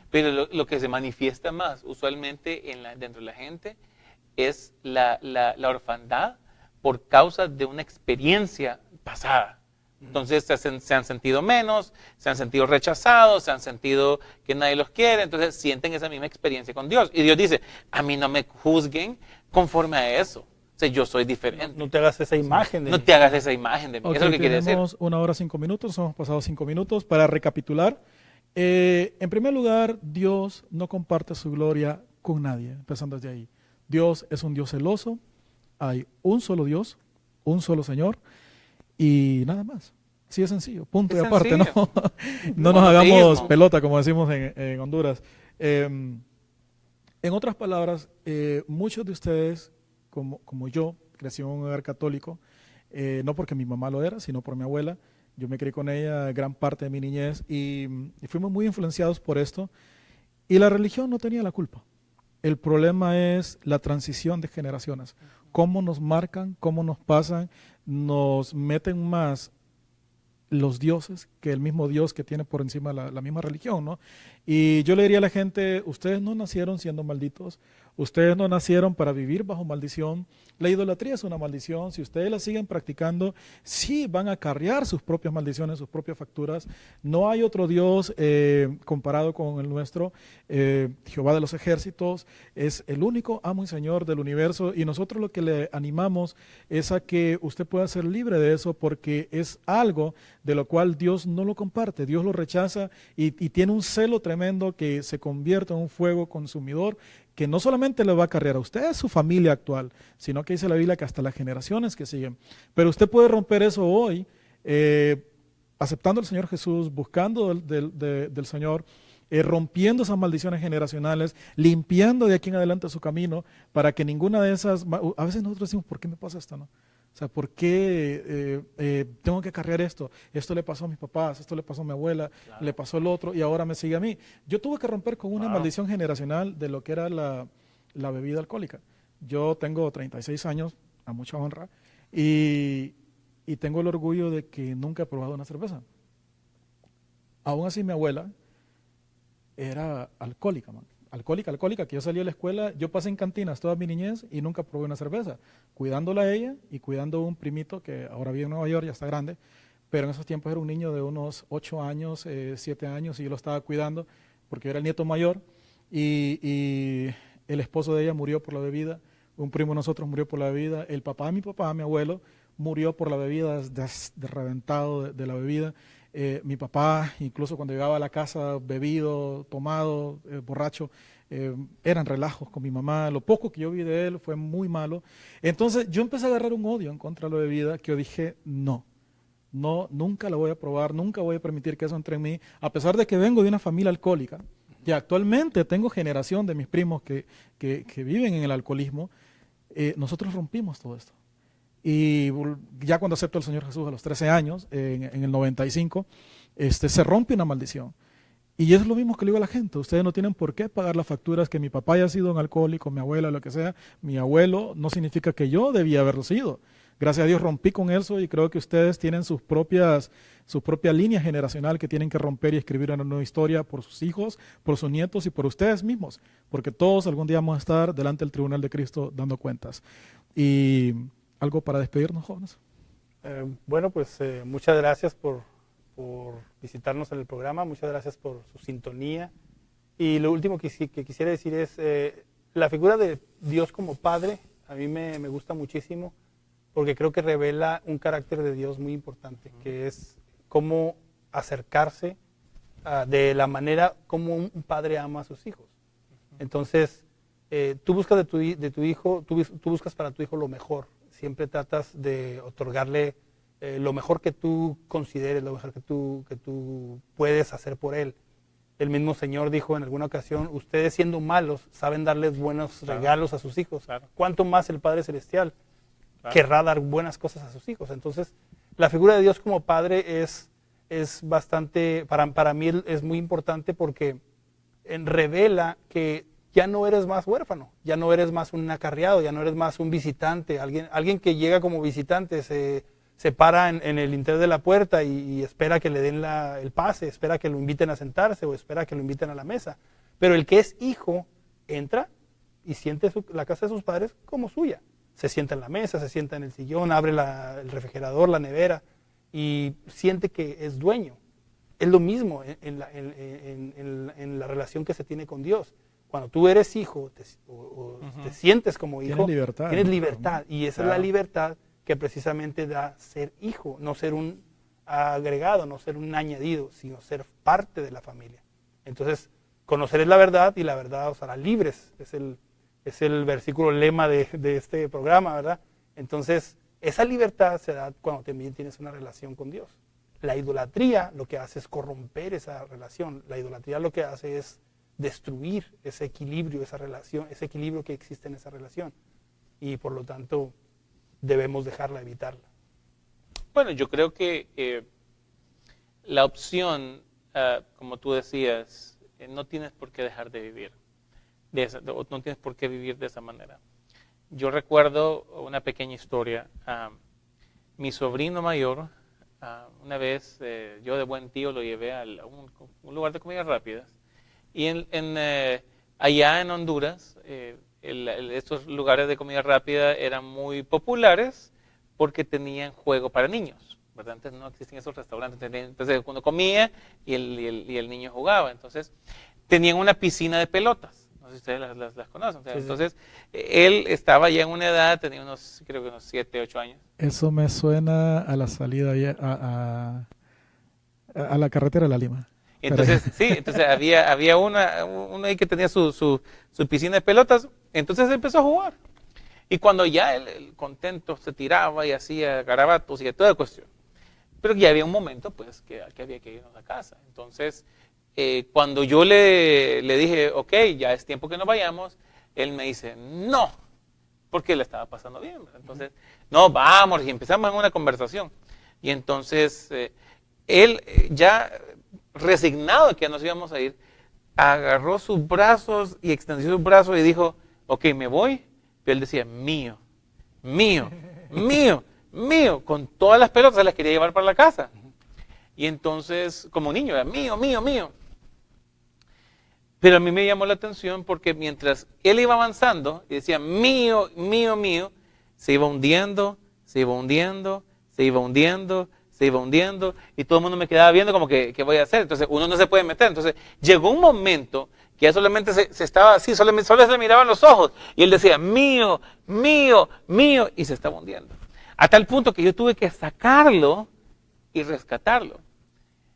Pero lo que se manifiesta más usualmente dentro de la gente es la orfandad por causa de una experiencia pasada. Entonces se han sentido menos, se han sentido rechazados, se han sentido que nadie los quiere, entonces sienten esa misma experiencia con Dios. Y Dios dice, a mí no me juzguen conforme a eso, O sea, yo soy diferente. No te hagas esa imagen de No te hagas esa imagen de mí. Ok, Eso es lo que quiere decir. tenemos 1 hora 5 minutos, hemos pasado 5 minutos para recapitular. En primer lugar, Dios no comparte su gloria con nadie, empezando desde ahí. Dios es un Dios celoso, hay un solo Dios, un solo Señor y nada más. Así de sencillo, punto Es y aparte, sencillo. no, no nos hagamos Monoteísmo. pelota como decimos en Honduras. En otras palabras, muchos de ustedes, como yo, crecí en un hogar católico, no porque mi mamá lo era, sino por mi abuela. Yo me crié con ella gran parte de mi niñez y fuimos muy influenciados por esto. Y la religión no tenía la culpa. El problema es la transición de generaciones. Cómo nos marcan, cómo nos pasan, nos meten más los dioses que el mismo Dios que tiene por encima la misma religión, ¿no? Y yo le diría a la gente, ustedes no nacieron siendo malditos, ustedes no nacieron para vivir bajo maldición, la idolatría es una maldición, si ustedes la siguen practicando, sí van a acarrear sus propias maldiciones, sus propias facturas, no hay otro Dios comparado con el nuestro, Jehová de los ejércitos es el único amo y señor del universo y nosotros lo que le animamos es a que usted pueda ser libre de eso porque es algo de lo cual Dios no lo comparte, Dios lo rechaza y tiene un celo tremendo que se convierte en un fuego consumidor que no solamente le va a acarrear a usted, a su familia actual, sino que dice la Biblia que hasta las generaciones que siguen. Pero usted puede romper eso hoy, aceptando al Señor Jesús, buscando del Señor, rompiendo esas maldiciones generacionales, limpiando de aquí en adelante su camino, para que ninguna de esas, a veces nosotros decimos, ¿por qué me pasa esto? No? O sea, ¿por qué tengo que acarrear esto? Esto le pasó a mis papás, esto le pasó a mi abuela, Claro. le pasó al otro y ahora me sigue a mí. Yo tuve que romper con una Wow. maldición generacional de lo que era la bebida alcohólica. Yo tengo 36 años, a mucha honra, y tengo el orgullo de que nunca he probado una cerveza. Aún así mi abuela era alcohólica, man. Alcohólica, que yo salí de la escuela, yo pasé en cantinas toda mi niñez y nunca probé una cerveza, cuidándola a ella y cuidando a un primito que ahora vive en Nueva York, ya está grande, pero en esos tiempos era un niño de unos 8 años, 7 años y yo lo estaba cuidando porque yo era el nieto mayor y el esposo de ella murió por la bebida, un primo de nosotros murió por la bebida, el papá de mi abuelo, murió por la bebida, de reventado de la bebida. Mi papá, incluso cuando llegaba a la casa bebido, tomado, borracho, eran relajos con mi mamá. Lo poco que yo vi de él fue muy malo. Entonces yo empecé a agarrar un odio en contra de la bebida que yo dije, no, nunca la voy a probar, nunca voy a permitir que eso entre en mí, a pesar de que vengo de una familia alcohólica. Y actualmente tengo generación de mis primos que viven en el alcoholismo. Nosotros rompimos todo esto. Y ya cuando acepto al Señor Jesús a los 13 años, en el 95, se rompe una maldición. Y es lo mismo que le digo a la gente, ustedes no tienen por qué pagar las facturas que mi papá haya sido un alcohólico, mi abuela, lo que sea, mi abuelo, no significa que yo debía haberlo sido. Gracias a Dios rompí con eso y creo que ustedes tienen su propia línea generacional que tienen que romper y escribir una nueva historia por sus hijos, por sus nietos y por ustedes mismos, porque todos algún día vamos a estar delante del tribunal de Cristo dando cuentas. Y ¿algo para despedirnos, jóvenes? Bueno, pues muchas gracias por visitarnos en el programa, muchas gracias por su sintonía. Y lo último que quisiera decir es, la figura de Dios como Padre, a mí me gusta muchísimo, porque creo que revela un carácter de Dios muy importante, que es cómo acercarse de la manera como un padre ama a sus hijos. Entonces, tú buscas de tu hijo, tú buscas para tu hijo lo mejor. Siempre tratas de otorgarle lo mejor que tú consideres, lo mejor que tú puedes hacer por él. El mismo Señor dijo en alguna ocasión, ustedes siendo malos saben darles buenos regalos a sus hijos. Claro. ¿Cuánto más el Padre Celestial querrá dar buenas cosas a sus hijos? Entonces, la figura de Dios como Padre es bastante, para mí es muy importante porque revela que ya no eres más huérfano, ya no eres más un acarreado, ya no eres más un visitante, alguien que llega como visitante, se para en el interior de la puerta y espera que le den el pase, espera que lo inviten a sentarse o espera que lo inviten a la mesa. Pero el que es hijo entra y siente la casa de sus padres como suya. Se sienta en la mesa, se sienta en el sillón, abre el refrigerador, la nevera y siente que es dueño. Es lo mismo en la relación que se tiene con Dios. Cuando tú eres hijo o te sientes como hijo, tienes libertad. Y esa es la libertad que precisamente da ser hijo, no ser un agregado, no ser un añadido, sino ser parte de la familia. Entonces, conocer es la verdad y la verdad os hará libres. Es el versículo lema de este programa, ¿verdad? Entonces, esa libertad se da cuando también tienes una relación con Dios. La idolatría lo que hace es corromper esa relación. La idolatría lo que hace es destruir ese equilibrio, esa relación, ese equilibrio que existe en esa relación. Y por lo tanto, debemos dejarla, evitarla. Bueno, yo creo que la opción, como tú decías, no tienes por qué dejar de vivir. No tienes por qué vivir de esa manera. Yo recuerdo una pequeña historia. Mi sobrino mayor, una vez yo de buen tío lo llevé a un lugar de comidas rápidas. Y allá en Honduras, estos lugares de comida rápida eran muy populares porque tenían juego para niños, ¿verdad? Antes no existían esos restaurantes. Entonces uno comía y el niño jugaba. Entonces tenían una piscina de pelotas. No sé si ustedes las conocen. Sí, entonces, él estaba ya en una edad, tenía creo que unos 7, 8 años. Eso me suena a la salida a la carretera de La Lima. Entonces, entonces había uno ahí que tenía su piscina de pelotas, entonces empezó a jugar. Y cuando ya él contento se tiraba y hacía garabatos y toda cuestión. Pero ya había un momento pues que había que irnos a casa. Entonces, cuando yo le dije, ok, ya es tiempo que nos vayamos, él me dice, no, porque le estaba pasando bien. Entonces, no, vamos, y empezamos en una conversación. Y entonces, él ya resignado de que nos íbamos a ir, agarró sus brazos y extendió sus brazos y dijo, ok, me voy. Pero él decía, mío, mío, mío, mío, con todas las pelotas se las quería llevar para la casa. Y entonces, como niño, era mío, mío, mío. Pero a mí me llamó la atención porque mientras él iba avanzando y decía mío, mío, mío, se iba hundiendo, se iba hundiendo, se iba hundiendo, se iba hundiendo y todo el mundo me quedaba viendo como que, ¿qué voy a hacer? Entonces uno no se puede meter. Entonces llegó un momento que ya solamente se estaba así, solo se le miraban los ojos y él decía mío, mío, mío y se estaba hundiendo. A tal punto que yo tuve que sacarlo y rescatarlo.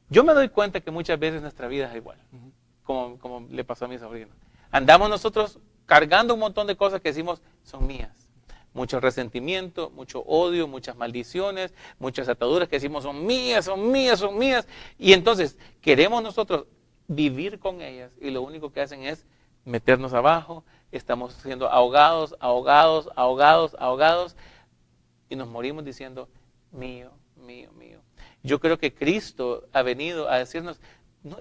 Yo me doy cuenta que muchas veces nuestra vida es igual. Como le pasó a mi sobrino. Andamos nosotros cargando un montón de cosas que decimos son mías. Mucho resentimiento, mucho odio, muchas maldiciones, muchas ataduras que decimos son mías, son mías, son mías. Y entonces queremos nosotros vivir con ellas y lo único que hacen es meternos abajo. Estamos siendo ahogados, ahogados, ahogados, ahogados y nos morimos diciendo mío, mío, mío. Yo creo que Cristo ha venido a decirnos, no,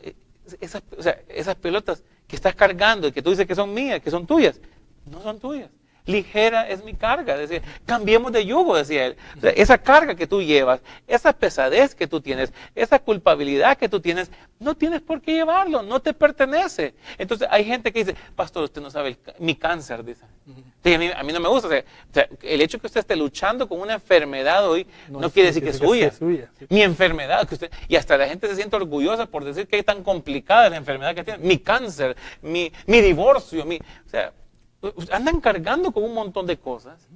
esas pelotas que estás cargando y que tú dices que son mías, que son tuyas, no son tuyas. Ligera es mi carga, decía, cambiemos de yugo, decía él. O sea, esa carga que tú llevas, esa pesadez que tú tienes, esa culpabilidad que tú tienes, no tienes por qué llevarlo, no te pertenece. Entonces hay gente que dice, pastor, usted no sabe mi cáncer, dice. Sí, a mí no me gusta. O sea, el hecho que usted esté luchando con una enfermedad hoy no quiere decir que es suya. Sí. Mi enfermedad, y hasta la gente se siente orgullosa por decir que es tan complicada la enfermedad que tiene. Mi cáncer, mi divorcio, o sea, andan cargando con un montón de cosas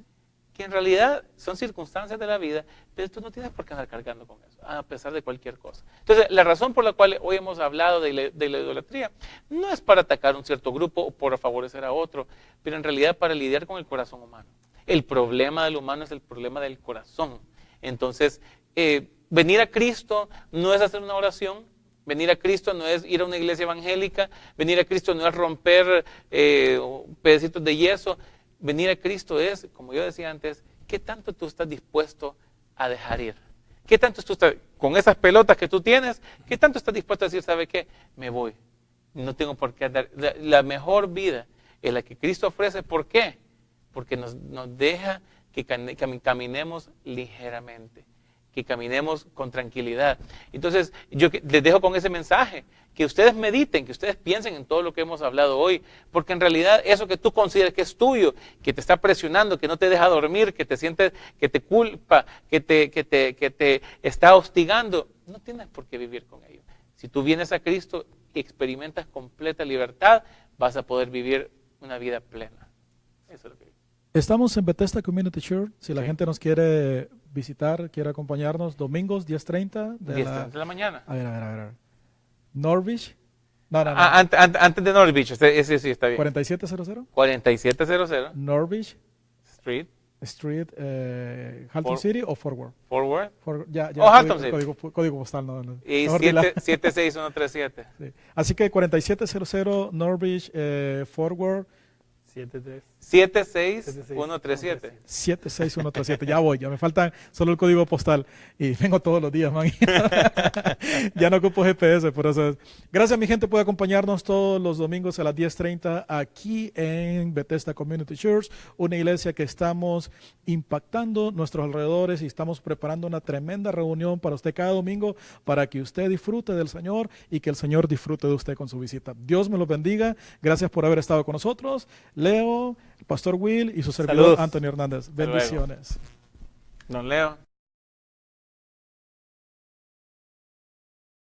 que en realidad son circunstancias de la vida, pero tú no tienes por qué andar cargando con eso, a pesar de cualquier cosa. Entonces, la razón por la cual hoy hemos hablado de la idolatría no es para atacar un cierto grupo o por favorecer a otro, pero en realidad para lidiar con el corazón humano. El problema del humano es el problema del corazón. Entonces, venir a Cristo no es hacer una oración. Venir a Cristo no es ir a una iglesia evangélica, venir a Cristo no es romper pedacitos de yeso, venir a Cristo es, como yo decía antes, ¿qué tanto tú estás dispuesto a dejar ir? ¿Qué tanto tú estás, con esas pelotas que tú tienes, qué tanto estás dispuesto a decir, ¿sabe qué? Me voy, no tengo por qué andar. La mejor vida es la que Cristo ofrece, ¿por qué? Porque nos deja que caminemos ligeramente, que caminemos con tranquilidad. Entonces, yo les dejo con ese mensaje, que ustedes mediten, que ustedes piensen en todo lo que hemos hablado hoy, porque en realidad eso que tú consideras que es tuyo, que te está presionando, que no te deja dormir, que te sientes, que te culpa, que te está hostigando, no tienes por qué vivir con ello. Si tú vienes a Cristo y experimentas completa libertad, vas a poder vivir una vida plena. Eso es lo que digo. Estamos en Bethesda Community Church. Si la Sí. gente nos quiere visitar, quiere acompañarnos, domingos 10:30 de 10 de la mañana. A ver. Norwich. No. Antes de North Beach, ese sí está bien. 4700 4700 Norwich Street, Street, Halton City o Forward. Forward, Ya, Oh, Halton City. código postal, no. y Mejor dila. 76137. Sí. Así que 4700 Norwich Forward 73. 76137. 76137. Ya voy, ya me falta solo el código postal y vengo todos los días, man. Ya no ocupo GPS, por eso es. Gracias, mi gente, por acompañarnos todos los domingos a las 10:30 aquí en Bethesda Community Church, una iglesia que estamos impactando nuestros alrededores y estamos preparando una tremenda reunión para usted cada domingo para que usted disfrute del Señor y que el Señor disfrute de usted con su visita. Dios me los bendiga. Gracias por haber estado con nosotros. Leo, el Pastor Will y su servidor Saludos. Antonio Hernández. luego. Bendiciones. Don Leo.